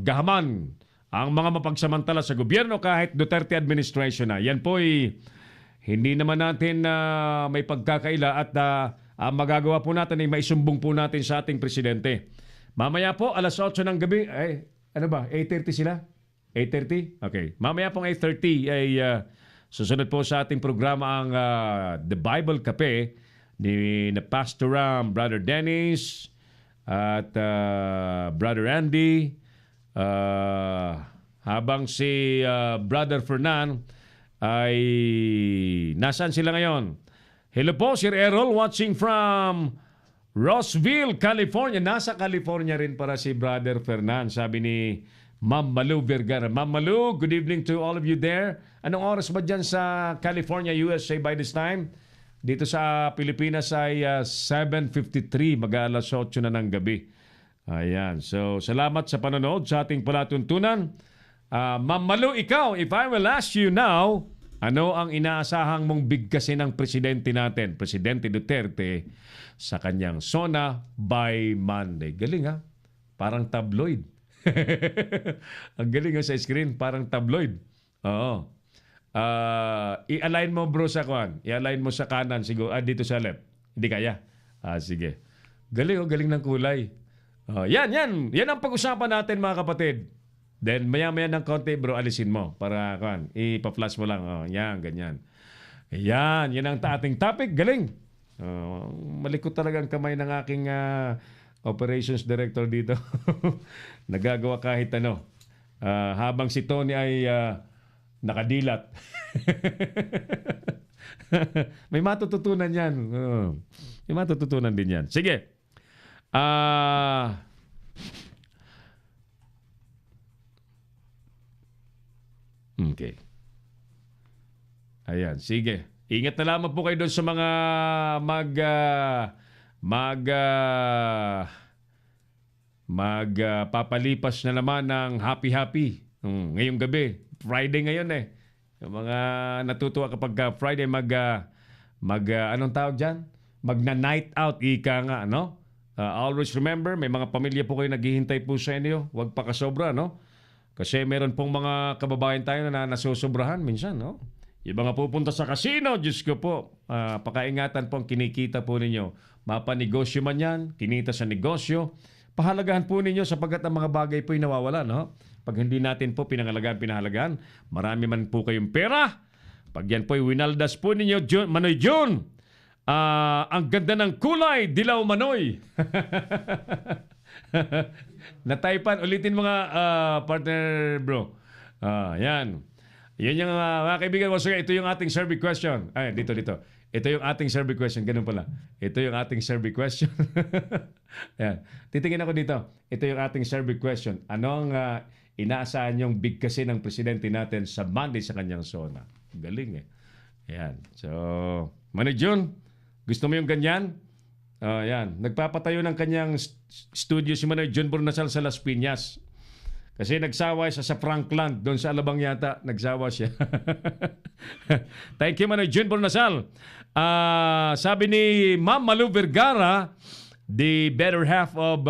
gahaman, ang mga mapagsamantala sa gobyerno kahit Duterte administration na. Yan po'y hindi naman natin may pagkakaila at ang magagawa po natin ay maisumbong po natin sa ating presidente. Mamaya po, alas 8 ng gabi, ano ba, 8:30 sila? 8:30? Okay. Mamaya pong 8:30 ay susunod po sa ating programa ang The Bible Cafe ni na Pastor Ram, Brother Dennis, at Brother Andy, habang si Brother Fernan ay nasaan sila ngayon? Hello po, Sir Errol, watching from Roseville, California. Nasa California rin para si Brother Fernan, sabi ni Ma'am Malu Vergara. Ma'am Malu, good evening to all of you there. Anong oras ba dyan sa California, USA by this time? Dito sa Pilipinas ay 7:53, mag-alas 8 na ng gabi. Ayan. So, salamat sa panonood sa ating palatuntunan. Ma'am Malu, ikaw, if I will ask you now, ano ang inaasahang mong bigkasin ng presidente natin, Presidente Duterte, sa kanyang SONA by Monday? Galing ha? Parang tabloid. Ang galing ha sa screen, parang tabloid. Oo. I-align mo bro sa kwan. I-align mo sa kanan siguro. Dito sa left. Hindi kaya? Sige. Galing galing ng kulay. Yan. Yan ang pag-usapan natin mga kapatid. Then maya-maya ng konti bro, alisin mo para kwan. Ipa-flash mo lang. Yan, ganyan. Yan ang ating topic. Galing. Malikot talaga ang kamay ng aking operations director dito. Nagagawa kahit ano. Habang si Tony ay nakadilat. May matututunan yan. May matututunan din yan. Sige. Okay. Ayan, sige. Ingat na lamang po kayo doon sa mga papalipas na naman ng happy-happy. Ngayong gabi. Friday ngayon eh. Yung mga natutuwa kapag Friday anong tawag dyan? Magna-night out, ika nga, no? Always remember, may mga pamilya po kayo naghihintay po sa inyo. Huwag pa kasobra, no? Kasi meron pong mga kababayan tayo na nasusobrahan minsan, no? Yung mga pupunta sa casino, Diyos ko po, pakaingatan po ang kinikita po ninyo. Mapanegosyo man yan, kinita sa negosyo. Pahalagahan po ninyo sapagkat ang mga bagay po ay nawawala, no? Pag hindi natin po pinahalagaan, marami man po kayong pera. Pag yan po ay winaldas po ninyo, Manoy June, ang ganda ng kulay, dilaw Manoy. Nataypan, ulitin mga partner bro. Yan. Yan yung mga kaibigan ko. So, ito yung ating survey question. Ay, dito. Ito yung ating survey question. Ganun pala. Ito yung ating survey question. Yan. Titingin ako dito. Ito yung ating survey question. Anong inaasahan yung bigkasin ng presidente natin sa Monday sa kanyang SONA? Galing eh. Yan. So, Manoy June, gusto mo yung ganyan? Yan. Nagpapatayo ng kanyang studio si Manoy June Bornasal sa Las Piñas. Kasi nagsawa siya sa Frankland. Doon sa Alabang yata, nagsawa siya. Thank you, Manoy June Bornasal. Sabi ni Ma'am Malu Vergara, the better half of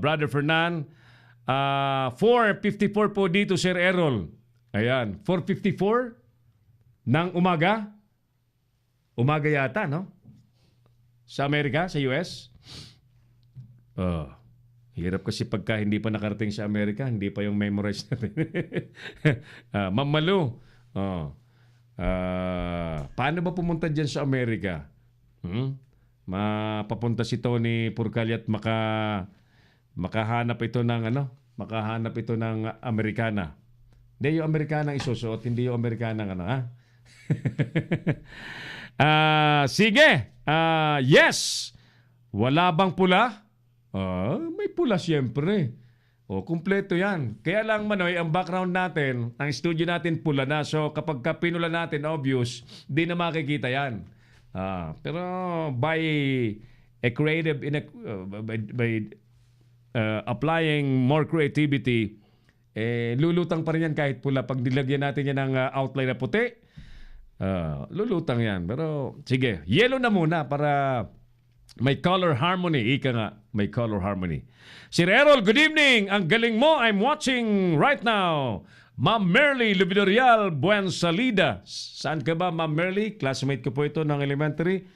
Brother Fernan, 4:54 po dito, Sir Errol. Ayan, 4:54 ng umaga. Umaga yata, no? Sa Amerika, sa US. Hirap kasi pagka hindi pa nakarating sa Amerika, hindi pa yung memorize natin. Ma'am Malu, paano ba pumunta dyan sa Amerika? Mapapunta si Tony Purcali at makahanap ito ng makahanap ito ng Amerikana. Hindi yung Amerikana isusuot, hindi yung Amerikana sige. Yes. Wala bang pula? May pula siyempre. O, kumpleto yan. Kaya lang, Manoy, ang background natin, ang studio natin pula na. So, kapag pinula natin, obvious, di na makikita yan. Pero by a creative, by applying more creativity, lulutang pa rin yan kahit pula. Pag nilagyan natin yan ng outline na puti, lulutang yan. Pero, sige, yellow na muna para may color harmony. Ika nga, may color harmony. Sir Errol, good evening. Ang galing mo. I'm watching right now. Ma'am Merly Luvidorial Buensalida. Saan ka ba, Ma'am Merly? Classmate ko po ito ng elementary.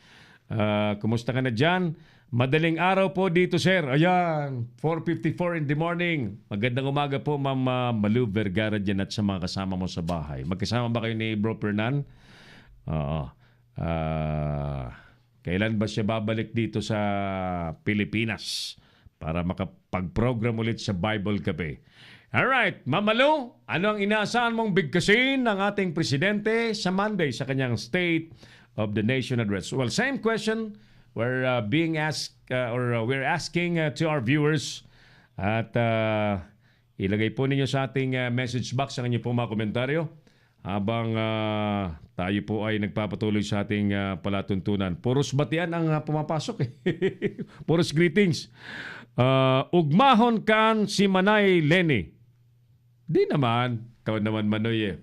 Kumusta ka na dyan? Madaling araw po dito, sir. Ayan, 4:54 in the morning. Magandang umaga po, Ma'am Malu Vergara dyan at sa mga kasama mo sa bahay. Magkasama ba kayo ni Bro Fernan? Oo. Kailan ba siya babalik dito sa Pilipinas para makapag-program ulit sa Bible Cafe? Alright, Ma'am Malu, ano ang inaasahan mong bigkasin ng ating presidente sa Monday sa kanyang State of the Nation Address? Well, same question we're being asked we're asking to our viewers at ilagay po ninyo sa ating message box ang inyong pong mga komentaryo habang tayo po ay nagpapatuloy sa ating palatuntunan. Puros batian ang pumapasok eh. Puros greetings. Ugmahon kan si Manay Lenny. Di naman. Ikaw naman, Manoy eh.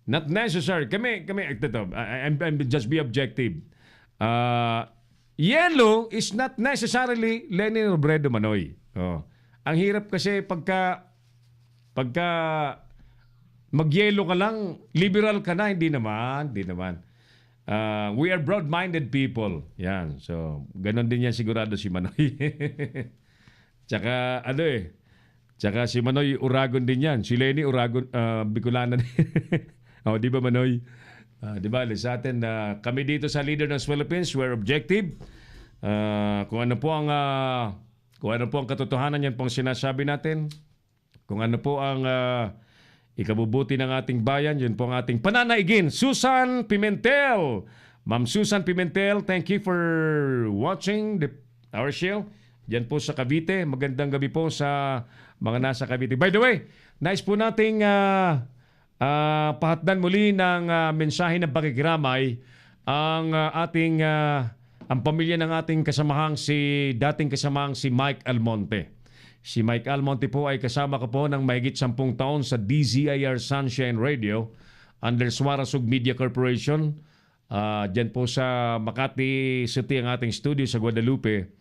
Not necessary. Kami, I'm just be objective. Yellow is not necessarily Lenny Robredo, Manoy. Ang hirap kasi pagka mag-yellow ka lang, liberal ka na, hindi naman. We are broad-minded people. Yan. So, ganon din yan sigurado si Manoy. Tsaka, tsaka si Manoy, Uragon din yan. Si Lenny, Uragon, Bicolana din. Di ba, Manoy? Di ba, sa atin, kami dito sa Leader ng Philippines, we're objective. Kung ano po ang katotohanan yan pong sinasabi natin, kung ano po ang ikabubuti ng ating bayan, yun po ang ating pananaigin. Susan Pimentel. Ma'am Susan Pimentel, thank you for watching our show. Diyan po sa Cavite. Magandang gabi po sa mga nasa Cavite. By the way, nice po nating pahatdan muli ng mensahe ng pakikiramay ang ang pamilya ng ating dating kasamahang si Mike Almonte. Si Mike Almonte po ay kasama ko po ng mahigit 10 taon sa DZIR Sunshine Radio under Suarasug Media Corporation. Diyan po sa Makati City ang ating studio sa Guadalupe.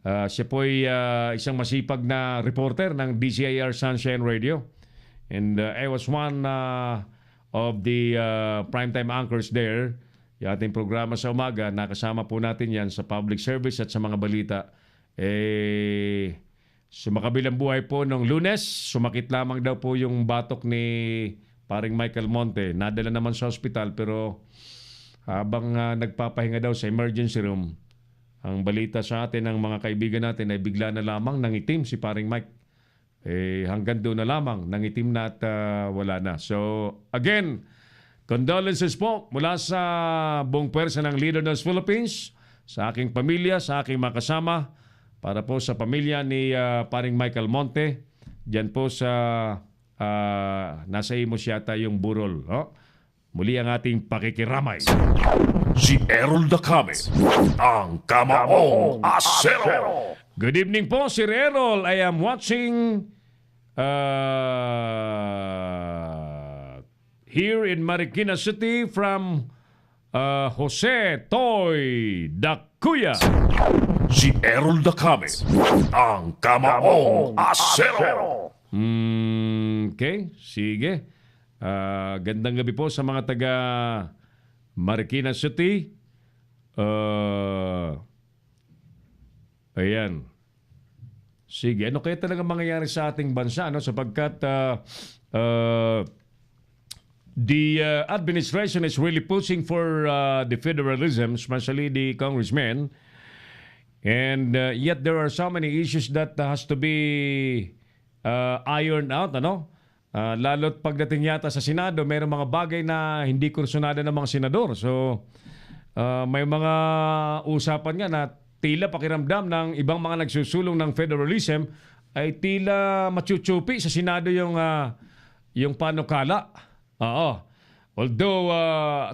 Siya po ay isang masipag na reporter ng DZIR Sunshine Radio. And I was one of the primetime anchors there. Yung ating programa sa umaga, nakasama po natin yan sa public service at sa mga balita. Sumakabilang buhay po nung Lunes, sumakit lamang daw po yung batok ni paring Michael Monte. Nadala naman sa ospital pero habang nagpapahinga daw sa emergency room, ang balita sa atin ng mga kaibigan natin ay bigla na lamang nangitim si paring Mike. Hanggang doon na lamang nangitim na at wala na. So again, condolences po mula sa buong pwersa ng Leader ng Philippines, sa aking pamilya, sa aking mga kasama, para po sa pamilya ni paring Michael Monte, dyan po sa nasa Imos yata yung burol. Muli ang ating pakikiramay. Si Errol Dacame, ang Kamaong Asero. Good evening po, Sir Errol. I am watching here in Marikina City from Jose Toy Dacuya. Si Errol Dacame, ang Kamaong Asero. Okay, sige. Gandang gabi po sa mga taga Marikina City. Ayan. Sige, ano kaya talaga mangyayari sa ating bansa, sapagkat the administration is really pushing for the federalism, especially the congressmen, and yet there are so many issues that has to be ironed out, lalo't pagdating yata sa Senado, mayroong mga bagay na hindi kursunada ng mga senador. So, may mga usapan nga na tila pakiramdam ng ibang mga nagsusulong ng federalism ay tila machuchupi sa Senado yung panukala. Oo. Although,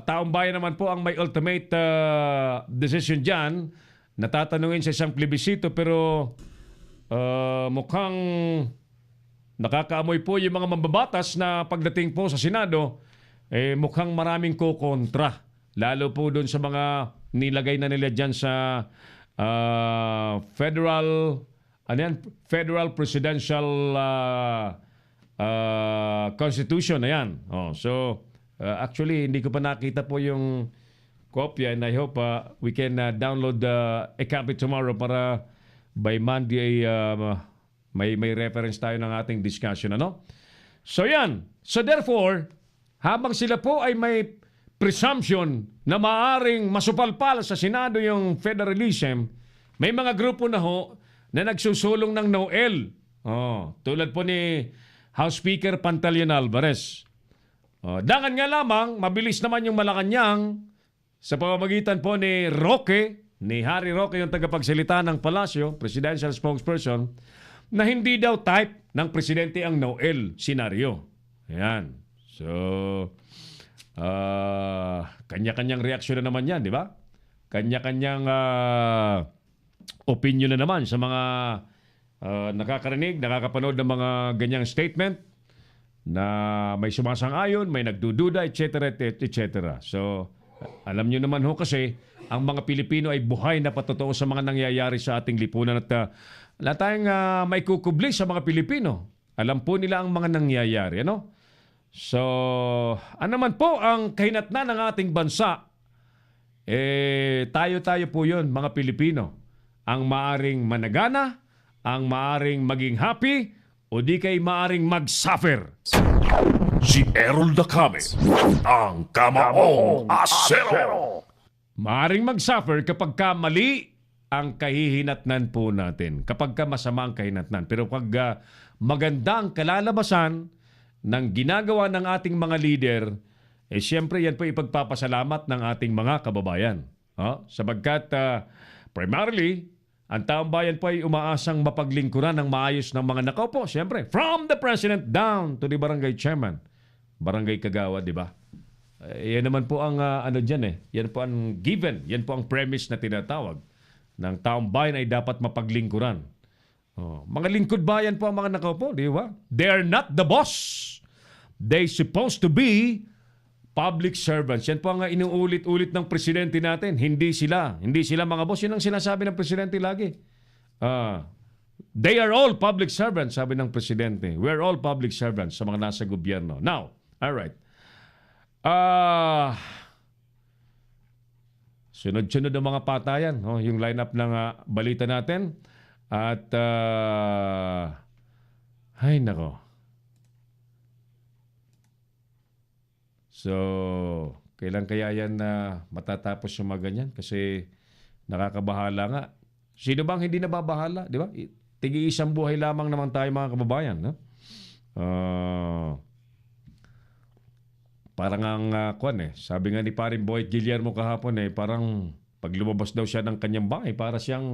taong bayan naman po ang may ultimate decision dyan, natatanungin sa isang plebisito, pero mukhang nakakaamoy po yung mga mambabatas na pagdating po sa Senado, mukhang maraming kukontra. Lalo po doon sa mga nilagay na nila dyan sa Federal Presidential Constitution. Ayan. So, actually, hindi ko pa nakita po yung kopya, and I hope we can download a copy tomorrow para by Monday may reference tayo ng ating discussion. Ano? So yan. So therefore, habang sila po ay may presumption na maaring masupalpal sa Senado yung federalism, may mga grupo na ho na nagsusulong ng Noel. Tulad po ni House Speaker Pantaleon Alvarez. Dangan nga lamang, mabilis naman yung Malacanang sa pamamagitan po ni Harry Roque, yung tagapagsalita ng Palasyo, presidential spokesperson, na hindi daw type ng presidente ang Noel scenario. Ayan. So, kanya-kanyang reaksyon na naman yan, di ba? Kanya-kanyang opinion na naman sa mga nakakarinig, nakakapanood ng mga ganyang statement na may sumasang-ayon, may nagdududa, etc. etc. So, alam nyo naman ho kasi, ang mga Pilipino ay buhay na patotoo sa mga nangyayari sa ating lipunan at wala tayong may kukubli sa mga Pilipino. Alam po nila ang mga nangyayari. Ano? So, ano man po ang kahinatnan ng ating bansa, tayo-tayo po yun, mga Pilipino. Ang maaring managana, ang maaring maging happy, o di kay maaring mag-suffer. Si Errol Dacame, ang Kamaong Asero. Maaring mag-suffer kapag ka mali ang kahihinatnan po natin. Kapag ka masama ang kahinatnan. Pero pag maganda ang kalalabasan ng ginagawa ng ating mga leader, siyempre yan po ipagpapasalamat ng ating mga kababayan. Sabagkat primarily, ang taong bayan po ay umaasang mapaglingkuran ng maayos ng mga nakaupo. Siyempre, from the president down to the barangay chairman. Barangay Kagawad, di ba? Yan naman po ang yan po ang given, yan po ang premise na tinatawag ng taong bayan ay dapat mapaglingkuran. Mga lingkod bayan po ang mga nakaupo, di ba? They are not the boss. They supposed to be public servants. Yan po ang inuulit-ulit ng presidente natin. Hindi sila mga boss. Yan ang sinasabi ng presidente lagi. They are all public servants, sabi ng presidente. We're all public servants sa mga nasa gobyerno. Now, all right. Sunod-sunod ang mga patayan. Yung lineup ng balita natin. At, ay nako. So, kailan kaya yan na matatapos yung mga ganyan? Kasi nakakabahala nga. Sino bang hindi nababahala? Di ba? Tigi-isang buhay lamang naman tayo mga kababayan. No? Parang ang sabi nga ni paring Boyd Guillermo kahapon parang pag lumabas daw siya ng kanyang bahay, parang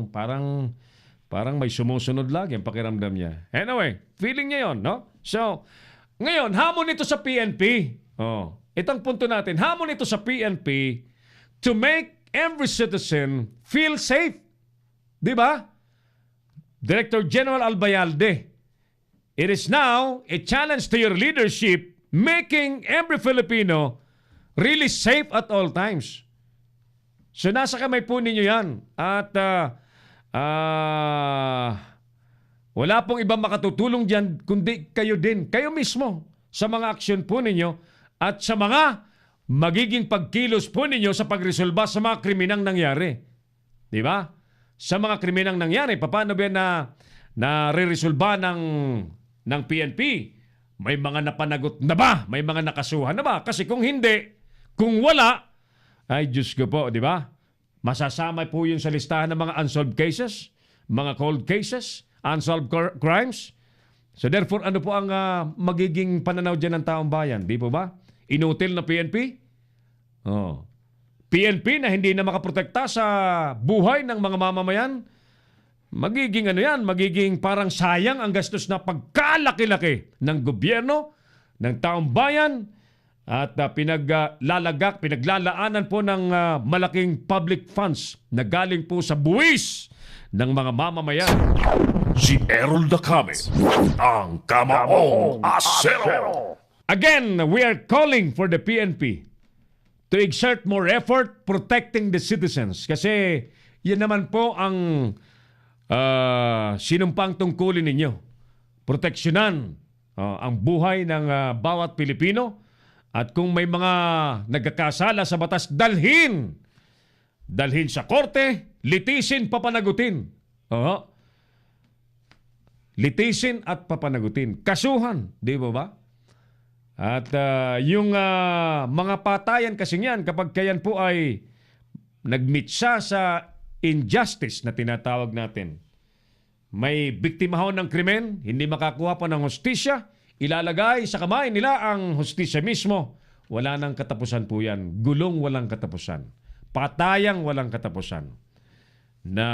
may sumusunod lagi ang pakiramdam niya. Anyway, feeling niya yun, no? So, ngayon, hamon ito sa PNP. Itong punto natin, hamon ito sa PNP to make every citizen feel safe. Di ba? Director General Albayalde, it is now a challenge to your leadership making every Filipino really safe at all times. So nasa kamay po ninyo yan. At wala pong ibang makatutulong dyan kundi kayo din. Kayo mismo sa mga aksyon po ninyo at sa mga magiging pagkilos po ninyo sa pagresolba sa mga kriminang nangyari. Di ba? Sa mga kriminang nangyari, paano ba na re-resolba ng PNP? May mga napanagot na ba? May mga nakasuhan na ba? Kasi kung hindi, kung wala, ay Diyos ko po, di ba? Masasama po yun sa listahan ng mga unsolved cases, mga cold cases, unsolved crimes. So therefore, ano po ang magiging pananaw dyan ng taong bayan? Di po ba? Inutil na PNP? PNP na hindi na makaprotekta sa buhay ng mga mamamayan? magiging ano yan, magiging parang sayang ang gastos na pagkalaki-laki ng gobyerno, ng taong bayan, at pinaglalaanan po ng malaking public funds na galing po sa buwis ng mga mamamayan. Si Errol Dacame, ang Kamaong Asero. Again, we are calling for the PNP to exert more effort protecting the citizens. Kasi yan naman po ang sinumpang tungkulin ninyo. Proteksyonan ang buhay ng bawat Pilipino. At kung may mga nagkakasala sa batas, dalhin sa korte, litisin, papanagutin. Litisin at papanagutin. Kasuhan, di ba? At yung mga patayan kasi yan, kapag kayan po ay nagmitsa sa injustice na tinatawag natin, may biktima ho ng krimen, hindi makakuha pa ng hustisya, ilalagay sa kamay nila ang hustisya mismo. Wala nang katapusan po yan. Gulong walang katapusan. Patayang walang katapusan. Na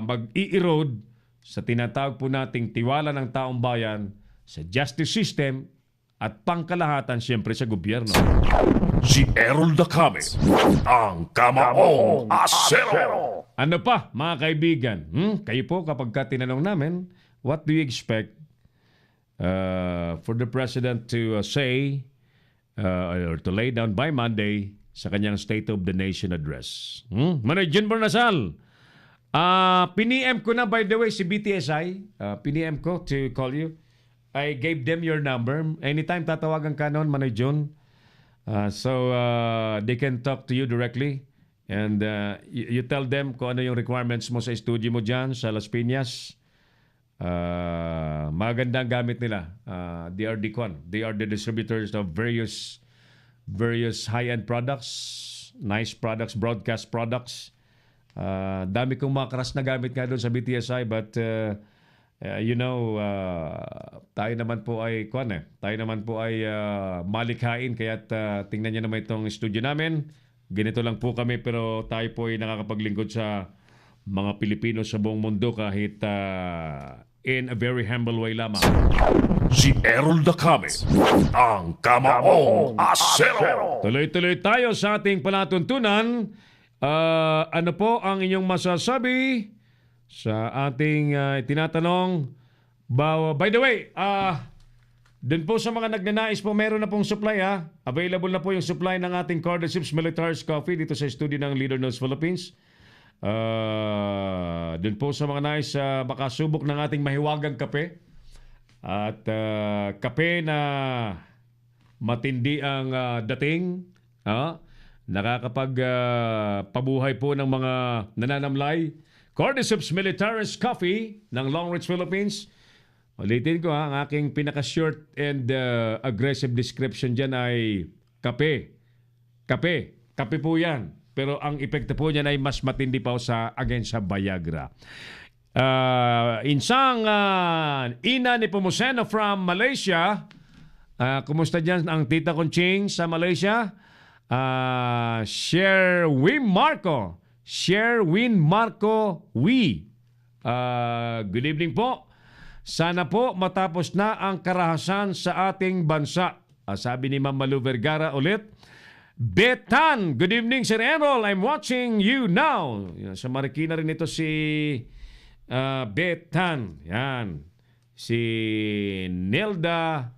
mag-i-erode sa tinatawag po nating tiwala ng taong bayan sa justice system at pangkalahatan siyempre sa gobyerno. Si Errol Dacame, ang Kamaong Asero. Ano pa mga kaibigan? Kayo po kapag tinanong namin, what do you expect for the President to say or to lay down by Monday sa kanyang State of the Nation address? Manoy Jun Bornasal, piniem ko na by the way si BTSI, piniem ko to call you. I gave them your number. Anytime tatawagan ka noon, Manoy Jun. So they can talk to you directly. And you tell them kung ano yung requirements mo sa studio mo dyan sa Las Piñas. Magandang gamit nila. They are the distributors of various high-end products, nice products, broadcast products. Dami kong mga karas na gamit nga doon sa BTSI, but tayo naman po ay malikhain, kaya tingnan niyo naman itong studio namin. Ganito lang po kami, pero tayo po ay nakakapaglingkod sa mga Pilipino sa buong mundo kahit in a very humble way lamang. Si Errol Dacame, ang Kamaong Asero. Tuloy-tuloy tayo sa ating palatuntunan. Ano po ang inyong masasabi sa ating tinatanong? By the way, dun po sa mga nagnanais po, meron na pong supply ha. Available na po yung supply ng ating Cordyceps Militaris Coffee dito sa studio ng Leader News Philippines. Dun po sa mga nais makasubok ng ating mahiwagang kape. At kape na matindi ang dating. Nakakapagpabuhay po ng mga nananamlay. Cordyceps Militaris Coffee ng Long Ridge, Philippines. Ulitin ko ang aking pinaka-short and aggressive description dyan ay kape. Kape po yan. Pero ang epekto po niyan ay mas matindi pa sa against sa Viagra. Insang Ina ni Pumuseno from Malaysia. Kumusta dyan ang Tita Conching sa Malaysia? Sherwin Marco. Good evening po. Sana po matapos na ang karahasan sa ating bansa. Sabi ni Ma'am Malu Vergara ulit. Betan, good evening Sir Errol. I'm watching you now. Sa Marikina rin ito si Betan. Yan. Si Nelda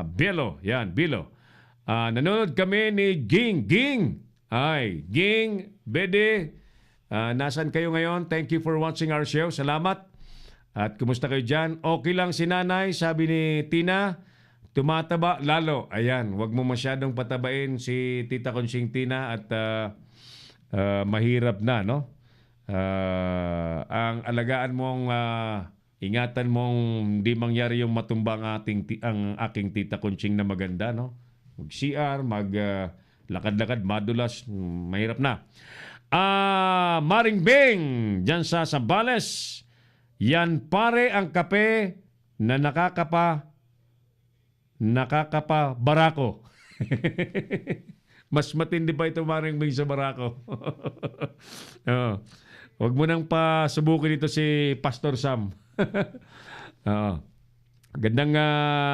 Bilo. Yan, Bilo. Nanonood kami ni Ging. Ging, Bede. Nasaan kayo ngayon? Thank you for watching our show. Salamat. At kumusta kayo dyan? Okay lang si nanay, sabi ni Tina. Tumataba lalo. Ayan, wag mo masyadong patabain si Tita Conching Tina at mahirap na, no? Ang alagaan mong ingatan mong hindi mangyari yung matumba ang aking Tita Conching na maganda, no? Mag-CR, lakad-lakad, madulas, mahirap na. Maring Bing, dyan sa Zambales. Yan pare ang kape na nakakapa barako. Mas matindi pa ito Maring Bing sa barako. Huwag mo nang pasubukin dito si Pastor Sam. Oo. Gandang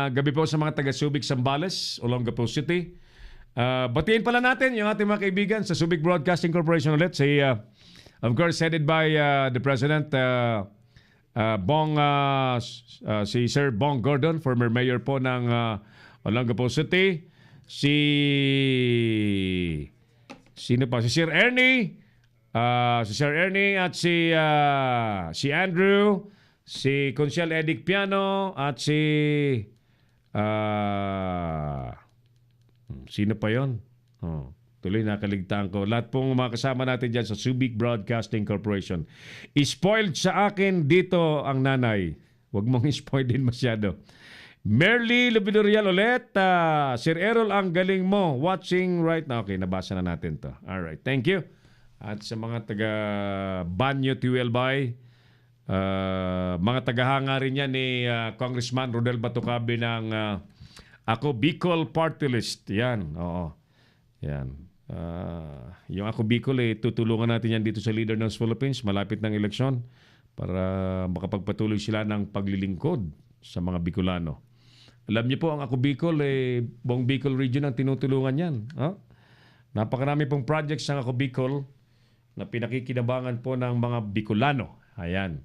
gabi po sa mga taga Subic, Zambales, Olongapo City. Batiin pala natin yung ating mga kaibigan sa Subic Broadcasting Corporation ulit. Of course, headed by the President, si Sir Bong Gordon, former mayor po ng Olongapo City. Sino pa? Si Sir Ernie. Si Sir Ernie at si Andrew, si Consiel Edic Piano at sino pa yon? Tuloy nakaligtaan ko. Lahat pong mga kasama natin dyan sa Subic Broadcasting Corporation. Spoiled sa akin dito ang nanay. Huwag mong spoil din masyado. Merly Lubidorial ulit. Sir Errol, ang galing mo. Watching right now. Okay, nabasa na natin to. Alright, thank you. At sa mga taga Banyo Tiwelbay, mga tagahanga rin yan ni Congressman Rodel Batucabe ng Ako Bicol Party List. Yan, oo. Yan. Yung Ako Bicol, tutulungan natin yan dito sa Leader ng Philippines. Malapit ng eleksyon para makapagpatuloy sila ng paglilingkod sa mga Bicolano. Alam niyo po, ang Ako Bicol, buong Bicol region ang tinutulungan yan. Napakarami pong projects ng Ako Bicol na pinakikinabangan po ng mga Bicolano. Ayan.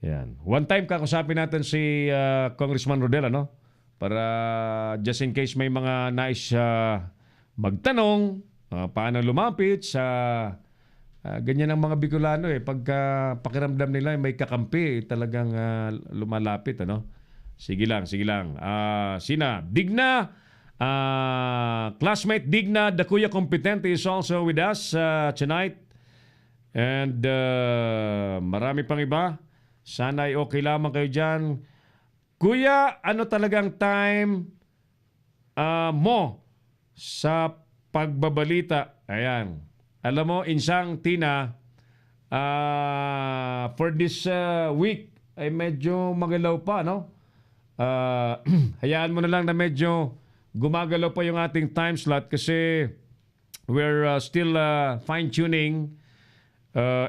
Yan. One time kakusapin natin si Congressman Rodel, ano? Para just in case may mga nais magtanong, paano lumapit sa ganyan ang mga Bicolano pagka pakiramdam nila may kakampi, talagang lumalapit, ano? Sige lang. Sina? Digna, classmate Digna Dakuya Competente is also with us tonight. And marami pang iba. Sana'y okay lamang kayo dyan. Kuya, ano talagang time mo sa pagbabalita? Ayan. Alam mo, Insang Tina, for this week ay medyo magalaw pa, no? Hayaan mo na lang na medyo gumagalaw pa yung ating time slot kasi we're still fine-tuning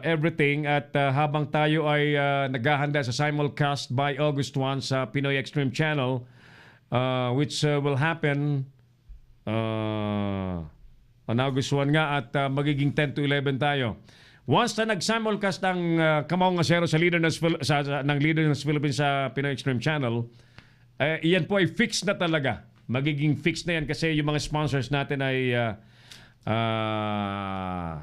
everything at habang tayo ay naghahanda sa simulcast by August 1 sa Pinoy Extreme Channel, which will happen on August 1 nga at magiging 10 to 11 tayo. Once na nag-simulcast ang Kamaong Asero sa Leader ng Leader ng Philippines sa Pinoy Extreme Channel, iyan po ay fixed na talaga. Magiging fixed na yan kasi yung mga sponsors natin ay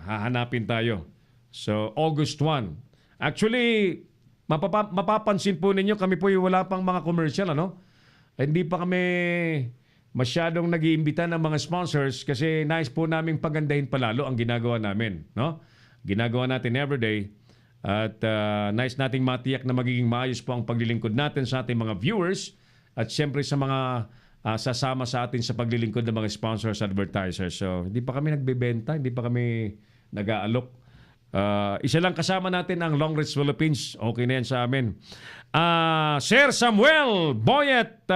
hahanapin tayo. So, August 1. Actually, mapapansin po ninyo, kami po yung wala pang mga commercial, ano? Hindi pa kami masyadong nag-iimbita ng mga sponsors kasi nais po namin pagandahin palalo ang ginagawa namin, no? Ginagawa natin everyday at nais nating matiyak na magiging maayos po ang paglilingkod natin sa ating mga viewers at siyempre sa mga sasama sa atin sa paglilingkod ng mga sponsors, advertisers. So, hindi pa kami nagbebenta, hindi pa kami nag-aalok. Isa lang kasama natin ang Long Ridge Philippines. Okay na yan sa amin. Sir Samuel Boyet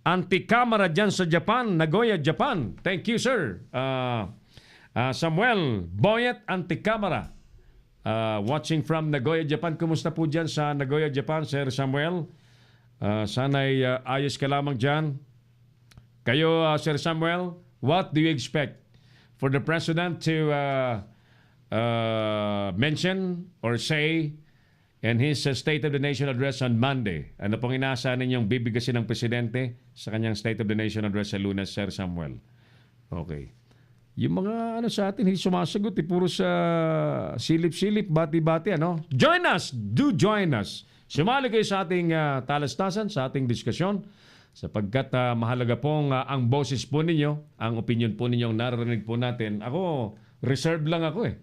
Anti-Camera dyan sa Japan, Nagoya, Japan. Thank you, sir. Samuel Boyet Anti-Camera. Watching from Nagoya, Japan. Kumusta po dyan sa Nagoya, Japan, Sir Samuel? Sana'y ayos ka lamang dyan. Kayo, Sir Samuel, what do you expect for the President to mention or say in his State of the Nation address on Monday? Ano pong inaasahan ninyong bibigasin ng Presidente sa kanyang State of the Nation address sa Lunes, Sir Samuel? Okay. Yung mga sa atin, hindi sumasagot. Puro sa silip-silip, bati-bati. Ano? Join us! Do join us! Sumali kayo sa ating talastasan, sa ating diskusyon, sapagkat mahalaga pong ang boses po ninyo, ang opinion po ninyong naririnig po natin. Ako, reserve lang ako eh.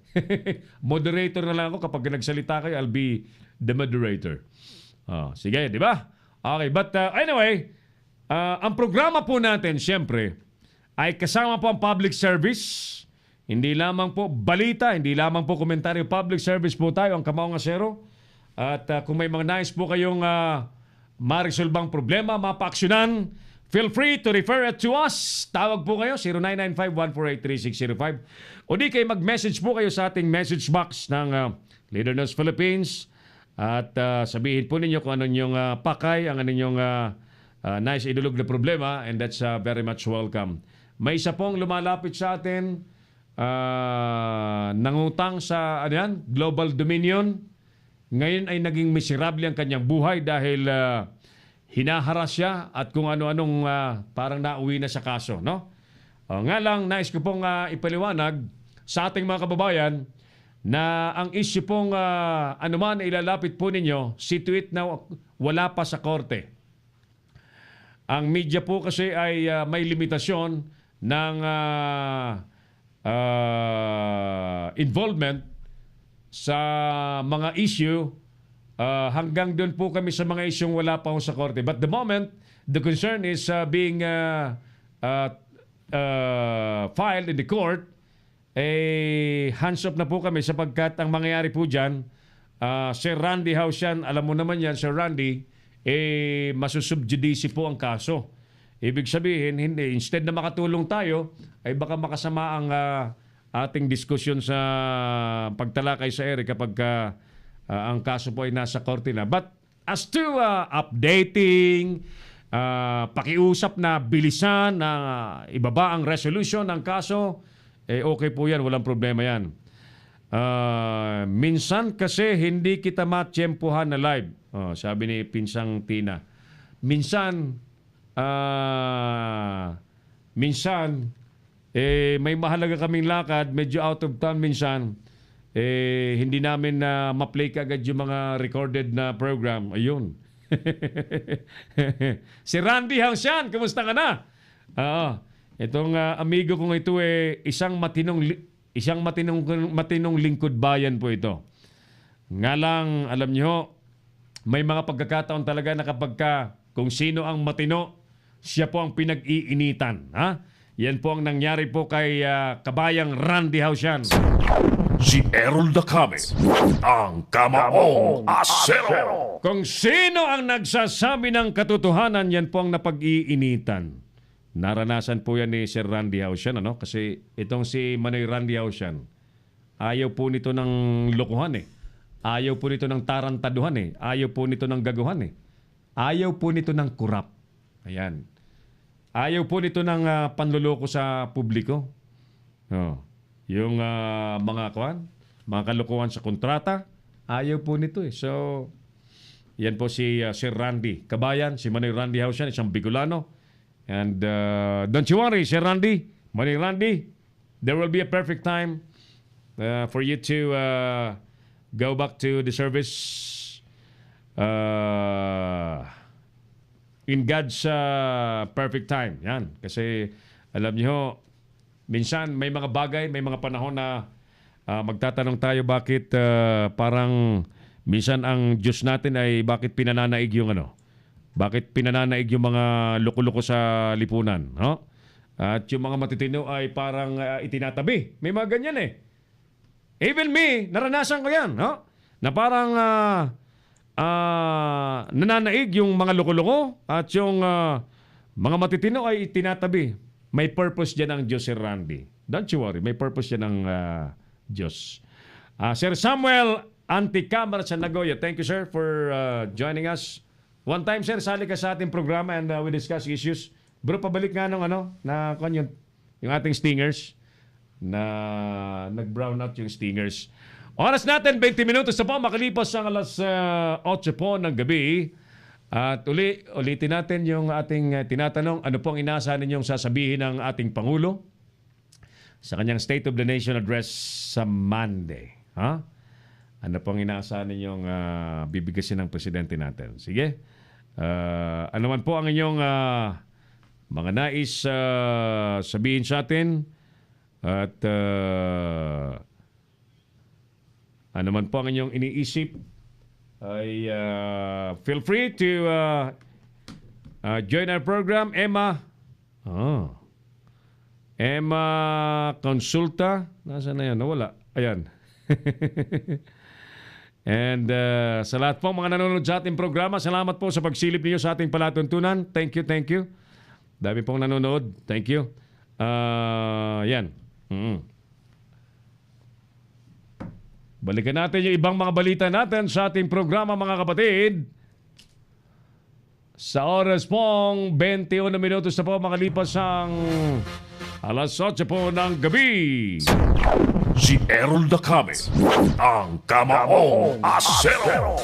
Moderator na lang ako. Kapag nagsalita kayo, I'll be the moderator. Sige, di ba? Okay, but anyway, ang programa po natin, siyempre, ay kasama po ang public service. Hindi lamang po balita, hindi lamang po komentaryo. Public service po tayo, ang Kamaong Asero. At kung may mga nais po kayong marisolbang problema, mapaaksyonan, feel free to refer it to us. Tawag po kayo, 0995-148-3605. O di kayo mag-message po kayo sa ating message box ng Leader News Philippines. At sabihin po ninyo kung anong yung pakay, ang anong yung nice idulog na problema, and that's very much welcome. May isa pong lumalapit sa atin, nangutang sa Global Dominion. Ngayon ay naging miserable ang kanyang buhay dahil hinaharas siya at kung ano-anong parang nauwi na sa kaso. No? Nga lang, nais ko pong ipaliwanag sa ating mga kababayan na ang issue pong anuman ilalapit po ninyo, situate na wala pa sa korte. Ang media po kasi ay may limitasyon ng involvement sa mga issue hanggang doon po kami sa mga isyong wala pa sa korte. But the moment the concern is being filed in the court, hands up na po kami sapagkat ang mangyayari po dyan, Sir Randy House yan, alam mo naman yan, Sir Randy, masusubjudice po ang kaso. Ibig sabihin, hindi, instead na makatulong tayo, ay baka makasama ang ating diskusyon sa pagtalakay sa ere kapag ang kaso po ay nasa korte na. But as to updating, pakiusap na bilisan na ibaba ang resolution ng kaso, okay po yan, walang problema yan. Minsan kasi hindi kita matsyempohan na live. Sabi ni Pinsang Tina. Minsan, may mahalaga kaming lakad, medyo out of town minsan, hindi namin ma-play kagad yung mga recorded na program. Ayun. Si Randy House yan, kumusta ka na? Itong amigo kong ito isang matinong lingkod bayan po ito. Nga lang, alam nyo, may mga pagkakataon talaga na kapag kung sino ang matino, siya po ang pinag-iinitan. Yan po ang nangyari po kay kabayang Randy House yan. Si Errol Dacame, ang Kamaong Asero. Kung sino ang nagsasabi ng katotohanan, yan po ang napag-iinitan. Naranasan po yan ni Sir Randy House yan, Kasi itong si Manoy Randy House yan, ayaw po nito ng lokohan Ayaw po nito ng tarantaduhan Ayaw po nito ng gaguhan Ayaw po nito ng kurap. Ayan. Ayaw po nito ng panluloko sa publiko. Yung mga kalokohan sa kontrata, ayaw po nito So, yan po si Sir Randy Kabayan, si Manoy Randy House yan, isang Bicolano. And don't you worry, Sir Randy, Manoy Randy, there will be a perfect time for you to go back to the service in God's perfect time. Yan. Kasi alam niyo, minsan may mga bagay, may mga panahon na magtatanong tayo bakit parang minsan ang Diyos natin ay bakit pinananaig yung bakit pinananaig yung mga loko-loko sa lipunan. At yung mga matitino ay parang itinatabi. May mga ganyan Even me, naranasan ko yan. Na parang nananaig yung mga loko-loko at yung mga matitino ay itinatabi. May purpose dyan ang Diyos, Sir Randy. Don't you worry, may purpose dyan ang Diyos. Sir Samuel Anticamara sa Nagoya, thank you, sir, for joining us. One time, sir, sali ka sa ating programa and we discuss issues. Bro, pabalik nga nung na yung ating stingers na nag-brown out yung stingers. Oras natin, 20 minutos na po, makalipas ang alas 8 po ng gabi. At ulitin natin yung ating tinatanong, ano pong inaasahan ninyong sasabihin ng ating Pangulo sa kanyang State of the Nation address sa Monday. Ano pong inaasahan ninyong bibigasin ng presidente natin? Sige. Ano man po ang inyong mga nais sabihin sa atin at ano man po ang inyong iniisip ay feel free to join our program. Emma Consulta, nasaan na yan? Nawala. Ayan. And sa lahat po mga nanonood sa ating programa, salamat po sa pagsilip niyo sa ating palatuntunan. Thank you, thank you. Dami pong nanonood. Thank you. Yan. Balikan natin yung ibang mga balita natin sa ating programa, mga kapatid. Sa oras pong 21 minutos na po makalipas ang alas 8 po ng gabi. Si Errol Dacame, ang Kamaong Asero.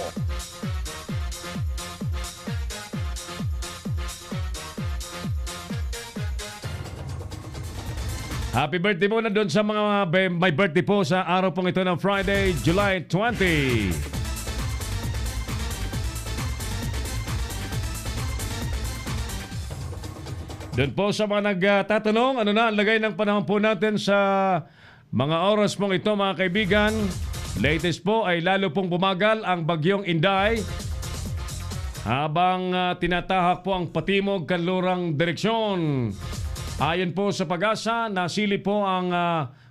Happy birthday muna doon sa mga may birthday po sa araw pong ito ng Friday, July 20. Doon po sa mga nagtatanong, ano na ang lagay ng panahon po natin sa mga oras pong ito, mga kaibigan. Latest po ay lalo pong bumagal ang bagyong Inday habang tinatahak po ang patimog kanlurang direksyon. Ayon po sa Pag-asa, nasili po ang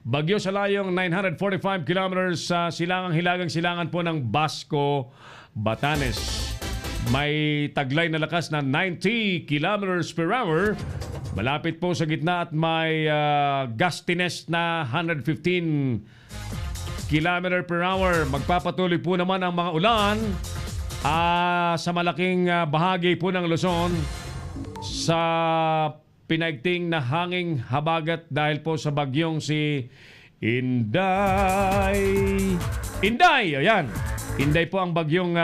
bagyo sa layong 945 kilometers sa hilagang silangan po ng Basco, Batanes. May taglay na lakas na 90 kilometers per hour. Malapit po sa gitna at may gustiness na 115 kilometer per hour. Magpapatuloy po naman ang mga ulan sa malaking bahagi po ng Luzon sa pinaigting na hanging habagat dahil po sa bagyong si Inday. Inday, ayan. Inday po ang bagyong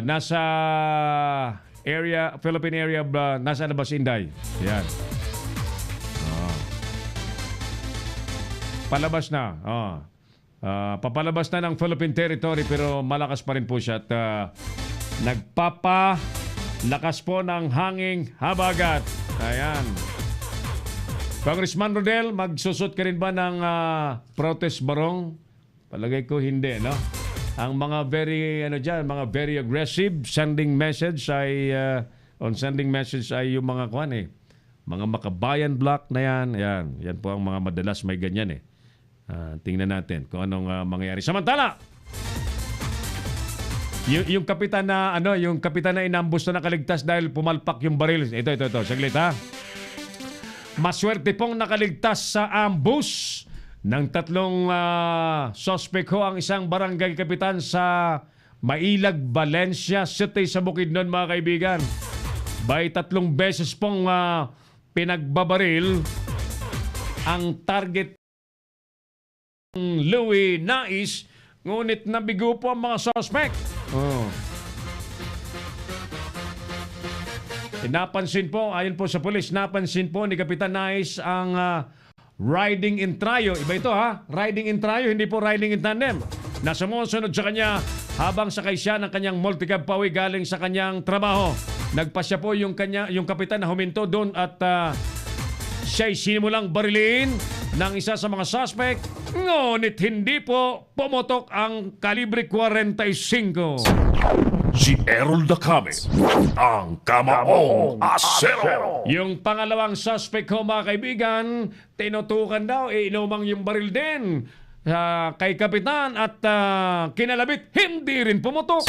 nasa area, Philippine area, nasa na ba si Inday? Ayan. Palabas na. Papalabas na ng Philippine territory pero malakas pa rin po siya at nagpapalakas po ng hanging habagat. Ayan. Congressman Rodel, magsusot ka rin ba ng protest barong? Palagay ko hindi, no? Ang mga mga very aggressive sending message ay yung mga mga makabayan block na yan. Yan po ang mga madalas may ganyan tingnan natin kung anong mangyayari. Samantala, yung kapitan na inambush na nakaligtas dahil pumalpak yung baril. Ito. Saglit ha. Maswerte pong nakaligtas sa ambush ng 3 suspect ho ang isang barangay kapitan sa Mailag, Valencia City sa Bukidnon, mga kaibigan. By 3 beses pong pinagbabaril ang target ng Louie Nais, ngunit nabigo po ang mga suspect. Napansin po, ayon po sa pulis, napansin po ni Kapitan Nais ang riding in trio. Iba ito ha, riding in trio, hindi po riding in tandem. Nasa sumusunod sa kanya habang sakay siya ng kanyang multicab pauwi galing sa kanyang trabaho. Nagpasya po yung kapitan na huminto doon at siya'y sinimulang barilin ng isa sa mga suspect, ngunit hindi po pumutok ang kalibre 45. Si Errol Dacame, ang Kamaong Asero. Yung pangalawang suspect ko, mga kaibigan, tinutukan daw, inumang yung baril din kay kapitan at kinalabit, hindi rin pumutok.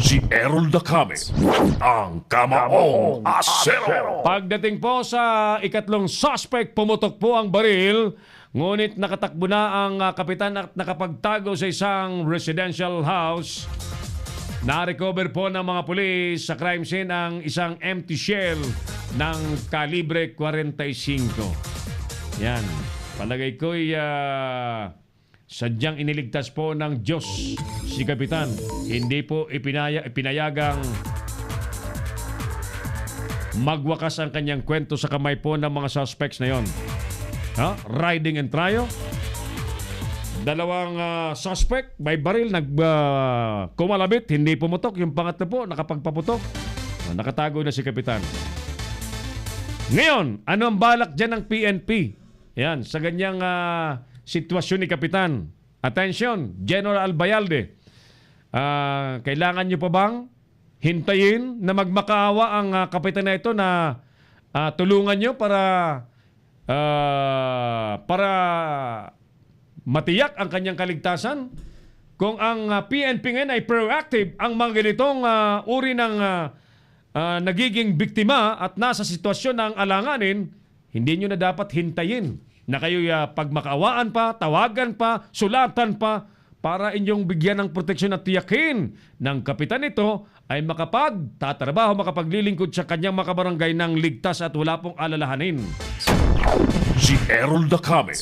Si Errol Dacame, ang Kamaong Asero. Pagdating po sa ikatlong suspect, pumutok po ang baril, ngunit nakatakbo na ang kapitan at nakapagtago sa isang residential house. Na-recover po ng mga pulis sa crime scene ang isang empty shell ng kalibre 45. Yan. Palagay ko'y sadyang iniligtas po ng Diyos si kapitan. Hindi po ipinayagang magwakas ang kanyang kwento sa kamay po ng mga suspects na yon. Riding and trio. Dalawang suspect, may baril, kumalabit, hindi pumutok. Yung pangatlo po, nakapagpaputok. Nakatago na si kapitan. Ngayon, ano ang balak dyan ng PNP? Yan, sa ganyang sitwasyon ni kapitan. Attention, General Albayalde. Kailangan nyo pa bang hintayin na magmakaawa ang kapitan na ito na tulungan nyo para matiyak ang kanyang kaligtasan? Kung ang PNP ngayon ay proactive, ang mga ganitong uri ng nagiging biktima at nasa sitwasyon ng alanganin, hindi nyo na dapat hintayin na kayo pag makaawaan pa, tawagan pa, sulatan pa, para inyong bigyan ng proteksyon at tiyakin ng kapitan nito ay makapagtatrabaho, makapaglilingkod sa kanyang makabarangay ng ligtas at wala pong alalahanin. Si Errol Dacame,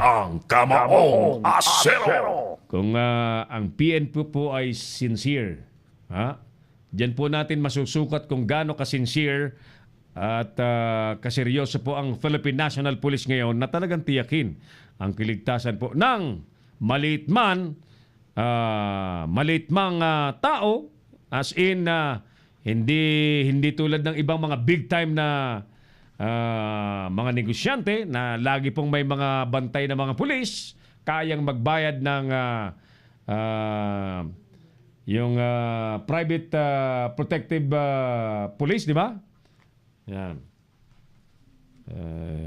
ang Kamaong Asero. Kung ang PNP po ay sincere, diyan po natin masusukat kung gaano ka-sincere at kaseryoso po ang Philippine National Police ngayon na talagang tiyakin ang kiligtasan po ng maliit mang tao, as in hindi tulad ng ibang mga big time na mga negosyante na lagi pong may mga bantay na mga pulis, kayang magbayad ng yung private protective police, di ba? Yan.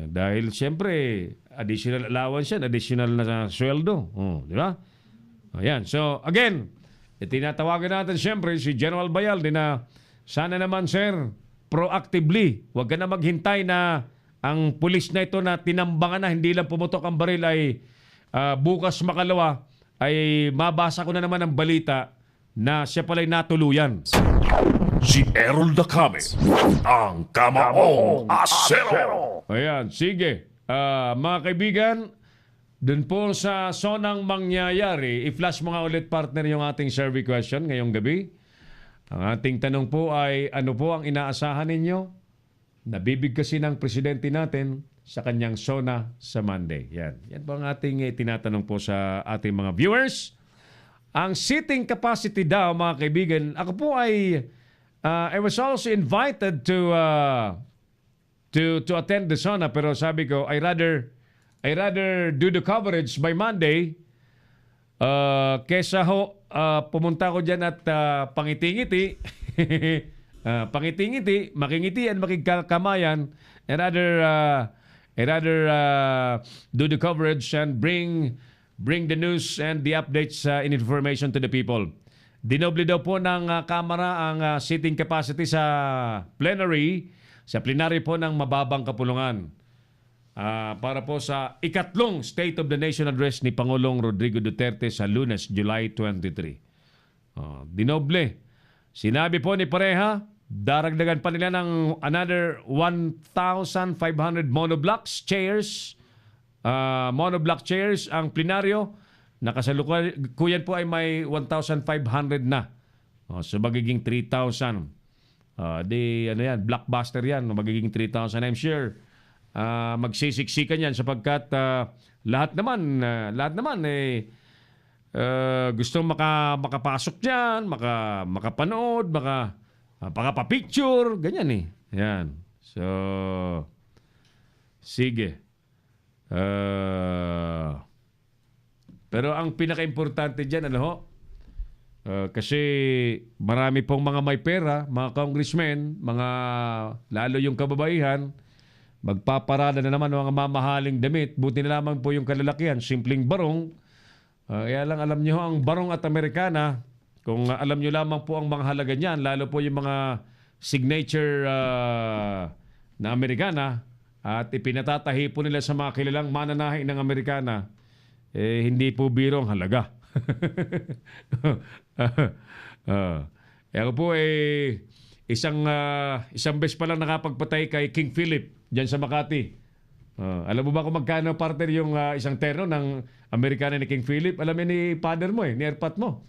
Dahil siyempre additional allowance yan, additional na sweldo, di ba? Ayan. So again, tinatawagan natin siyempre si General Bayalde na sana naman, sir, proactively, huwag ka na maghintay na ang pulis na ito na tinambangan na hindi lang pumutok ang baril ay bukas makalawa ay mabasa ko na naman ang balita na siya pala'y natuluyan. Si Errol Dacame, ang Kamaong Asero. Ayan, sige. Mga kaibigan, dun po sa sonang mangyayari, i-flash mo nga ulit, partner, yung ating survey question ngayong gabi. Ang ating tanong po ay, ano po ang inaasahan ninyo? Nabibigkasin ng presidente natin sa kanyang SONA sa Monday. Yan po ang ating tinatanong po sa ating mga viewers. Ang seating capacity daw, mga kaibigan, ako po ay I was also invited to attend the SONA, pero sabi ko I rather do the coverage by Monday kesa pumunta ko diyan at pangiti-ngiti pangiti-ngiti, makingitian, makikakamayan, and rather do the coverage and bring the news and the updates and information to the people. Dinoble daw po ng Kamara ang seating capacity sa plenary po ng mababang kapulungan. Para po sa ikatlong State of the Nation Address ni Pangulong Rodrigo Duterte sa Lunes, July 23. Dinoble. Sinabi po ni Pareha, daragdagan pa nila ng another 1,500 monoblock chairs ang plenaryo. Nakasalukuyan po ay may 1,500 na. So magiging 3,000. Blockbuster yan. Magiging 3,000. I'm sure magsisiksikan yan sapagkat lahat naman gustong makapasok dyan, makapanood, makapapicture, ganyan eh. Yan. So, sige. Pero ang pinaka-importante dyan, kasi marami pong mga may pera, mga congressmen, lalo yung kababaihan, magpaparada na naman ng mga mamahaling damit. Buti na lamang po yung kalalakihan, simpleng barong. Kaya lang alam nyo, ang barong at Amerikana, kung alam nyo lamang po ang mga halaga niyan, lalo po yung mga signature na Amerikana, at ipinatatahi po nila sa mga kilalang mananahi ng Amerikana, hindi po biro ang halaga. Ako po isang beses pa lang nakapagpatay kay King Philip dyan sa Makati. Alam mo ba kung magkano, partner, yung isang terno ng Amerikana ni King Philip? Alam mo ni father mo ni airpat mo.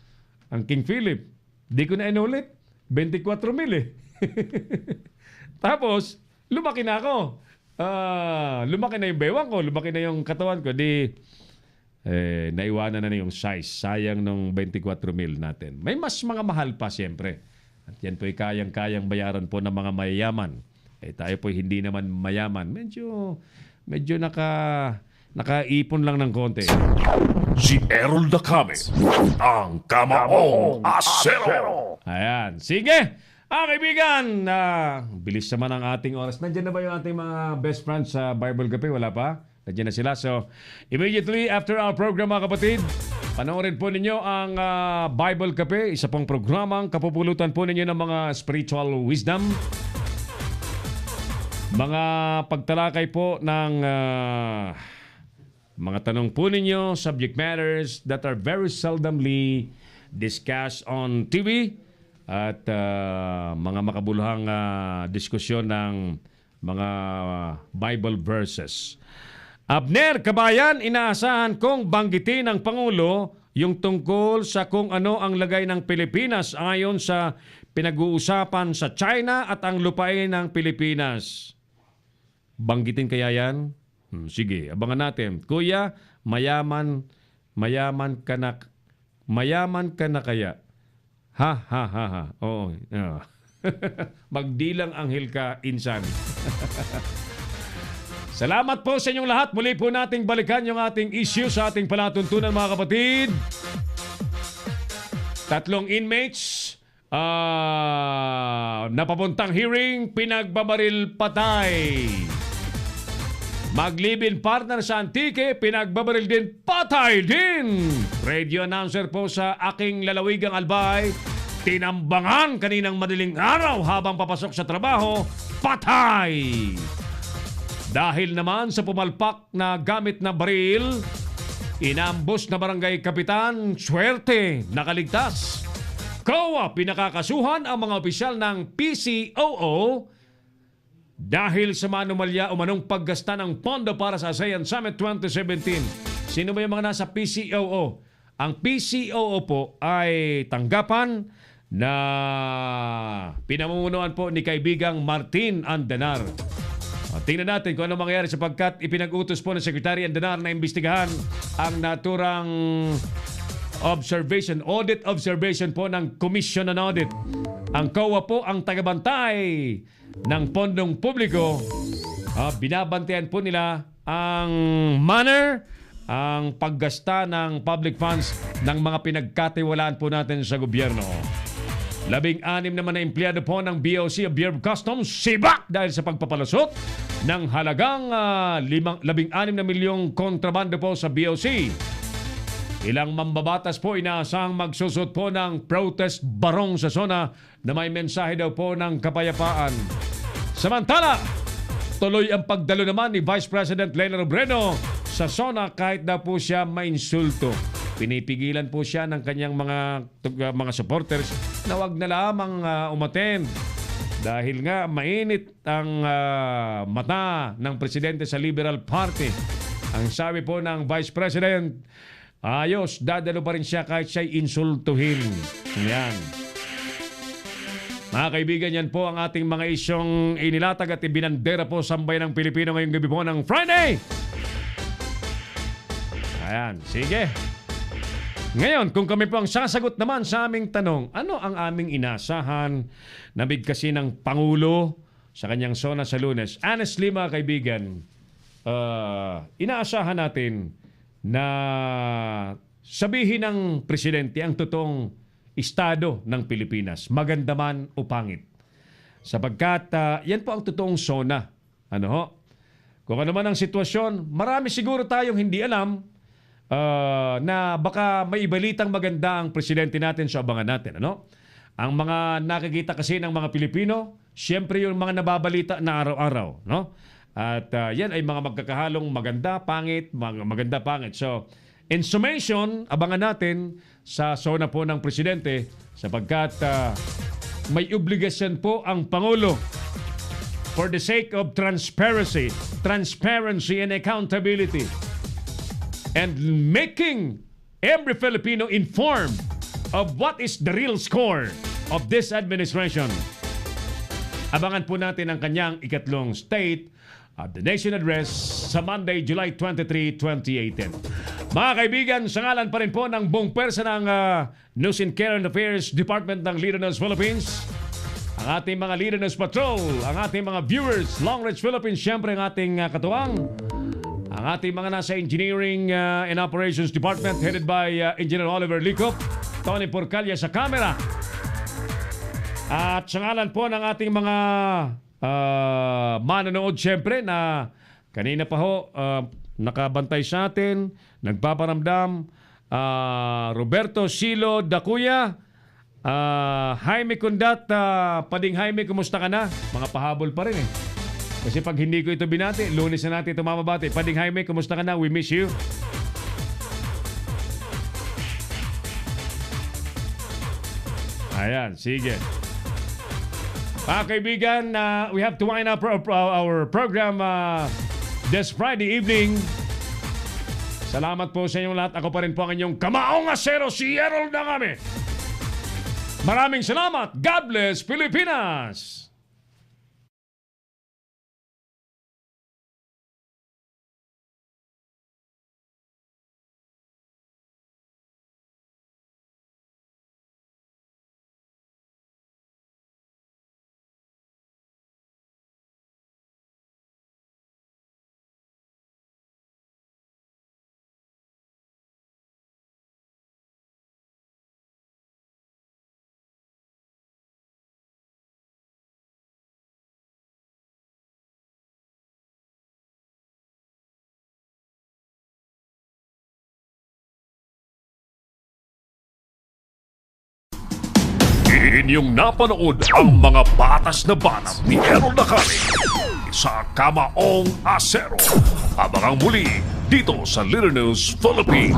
Ang King Philip, di ko na inulit, 24,000 Tapos, lumaki na ako. Lumaki na yung bewang ko, lumaki na yung katawan ko. Naiwanan na yung size. Sayang nung 24,000 natin. May mas mga mahal pa siyempre. At yan po'y kayang-kayang bayaran po ng mga mayayaman. Tayo po'y hindi naman mayaman. Medyo nakaipon lang ng konti. Si Errol Dacame, ang Kamaong Asero. Ayan. Sige! Kaibigan! Bilis naman ang ating oras. Nandiyan na ba yung ating mga best friends sa Bible Cafe? Wala pa? Nandiyan na sila. So, immediately after our program, mga kapatid, panoorin po ninyo ang Bible Cafe, isa pong programang kapupulutan po ninyo ng mga spiritual wisdom, mga pagtalakay po ng mga tanong po ninyo, subject matters that are very seldomly discussed on TV, at mga makabuluhang diskusyon ng mga Bible verses. Abner, kabayan, inaasahan kong banggitin ng Pangulo yung tungkol sa kung ano ang lagay ng Pilipinas ayon sa pinag-uusapan sa China at ang lupain ng Pilipinas. Banggitin kaya yan? Sige, abangan natin. Kuya, mayaman ka na kaya? Ha. Oo. Magdilang anghel ka, insan. Salamat po sa inyong lahat. Muli po nating balikan yung ating issue sa ating palatuntunan, mga kapatid. 3 inmates napapuntang hearing, pinagbabaril patay. Mag-live-in partner sa Antique, pinagbabaril din, patay din. Radio announcer po sa aking lalawigang albay, tinambangan kaninang madaling araw habang papasok sa trabaho, patay. Dahil naman sa pumalpak na gamit na baril, inambos na barangay kapitan, swerte, nakaligtas. COA, pinakakasuhan ang mga opisyal ng PCOO dahil sa manumalya o manong paggasta ng pondo para sa ASEAN Summit 2017. Sino ba yung mga nasa PCOO? Ang PCOO po ay tanggapan na pinamumunuan po ni kaibigang Martin Andanar. Tingnan natin kung ano mangyayari sapagkat ipinag-utos po ng Secretary Andanar na imbestigahan ang naturang audit observation po ng Commission on Audit. Ang COA po ang tagabantay ng pondong publiko. Binabantayan po nila ang manner, ang paggasta ng public funds ng mga pinagkatiwalaan po natin sa gobyerno. 16 naman na empleyado po ng BOC o Bureau of Customs sibak dahil sa pagpapalusot ng halagang 16 na milyong kontrabando po sa BOC. Ilang mambabatas po inaasahang magsusot po ng protest barong sa zona na may mensahe daw po ng kapayapaan. Samantala, tuloy ang pagdalo naman ni Vice President Leonard Robredo sa zona kahit daw po siya mainsulto. Pinipigilan po siya ng kanyang mga supporters na wag na lamang umattend dahil nga mainit ang mata ng presidente sa Liberal Party. Ang sabi po ng Vice President, ayos, dadalo pa rin siya kahit siya'y insultuhin. Yan. Mga kaibigan, yan po ang ating mga isyong inilatag at ibinandera po sa bayan ng Pilipino ngayong gabi po ng Friday. Ayan, sige. Ngayon, kung kami po ang sasagot naman sa aming tanong, ano ang aming inasahan na bigkasin ng Pangulo sa kanyang zona sa Lunes? Honestly, mga kaibigan, inaasahan natin na sabihin ng presidente ang totoong estado ng Pilipinas, maganda man o pangit. Sapagkat yan po ang totoong zona. Ano ho? Kung ano man ang sitwasyon, marami siguro tayong hindi alam na baka may ibalitang maganda ang presidente natin sa abangan natin. Ano? Ang mga nakikita kasi ng mga Pilipino, siyempre yung mga nababalita na araw-araw. No? At yan ay mga magkakahalong maganda, pangit, maganda, pangit. So, in summation, abangan natin sa zona po ng presidente sapagkat may obligasyon po ang Pangulo for the sake of transparency and accountability and making every Filipino informed of what is the real score of this administration. Abangan po natin ang kanyang ikatlong State of the Nation Address sa Monday, July 23, 2018. Mga kaibigan, sa ngalan pa rin po ng buong pwersa ng News and Current Affairs Department ng Leader News Philippines, ang ating mga Leader News Patrol, ang ating mga viewers, Long Range Philippines, siyempre ang ating katuwang, ang ating mga nasa Engineering and Operations Department headed by Engineer Oliver Licop, Tony Porcalia sa camera. At sa ngalan po ng ating mga manonood siyempre na kanina pa ho nakabantay sa atin, nagpaparamdam, Roberto Silo Dacuya, Jaime Kundat, Pading Jaime, kumusta ka na? Mga pahabol pa rin eh. Kasi pag hindi ko ito binati, Lunes na natin ito mamabati. Pading Jaime, kumusta ka na? We miss you. Ayan, sige. Mga kaibigan, we have to wind up our program this Friday evening. Salamat po sa inyong lahat. Ako pa rin po ang inyong kamaong asero, si Errol na kami. Maraming salamat. God bless Pilipinas! Inyong napanood ang mga batas na banat ni Errol Nakami sa Kamaong Asero. Abangang muli dito sa Little News Philippines.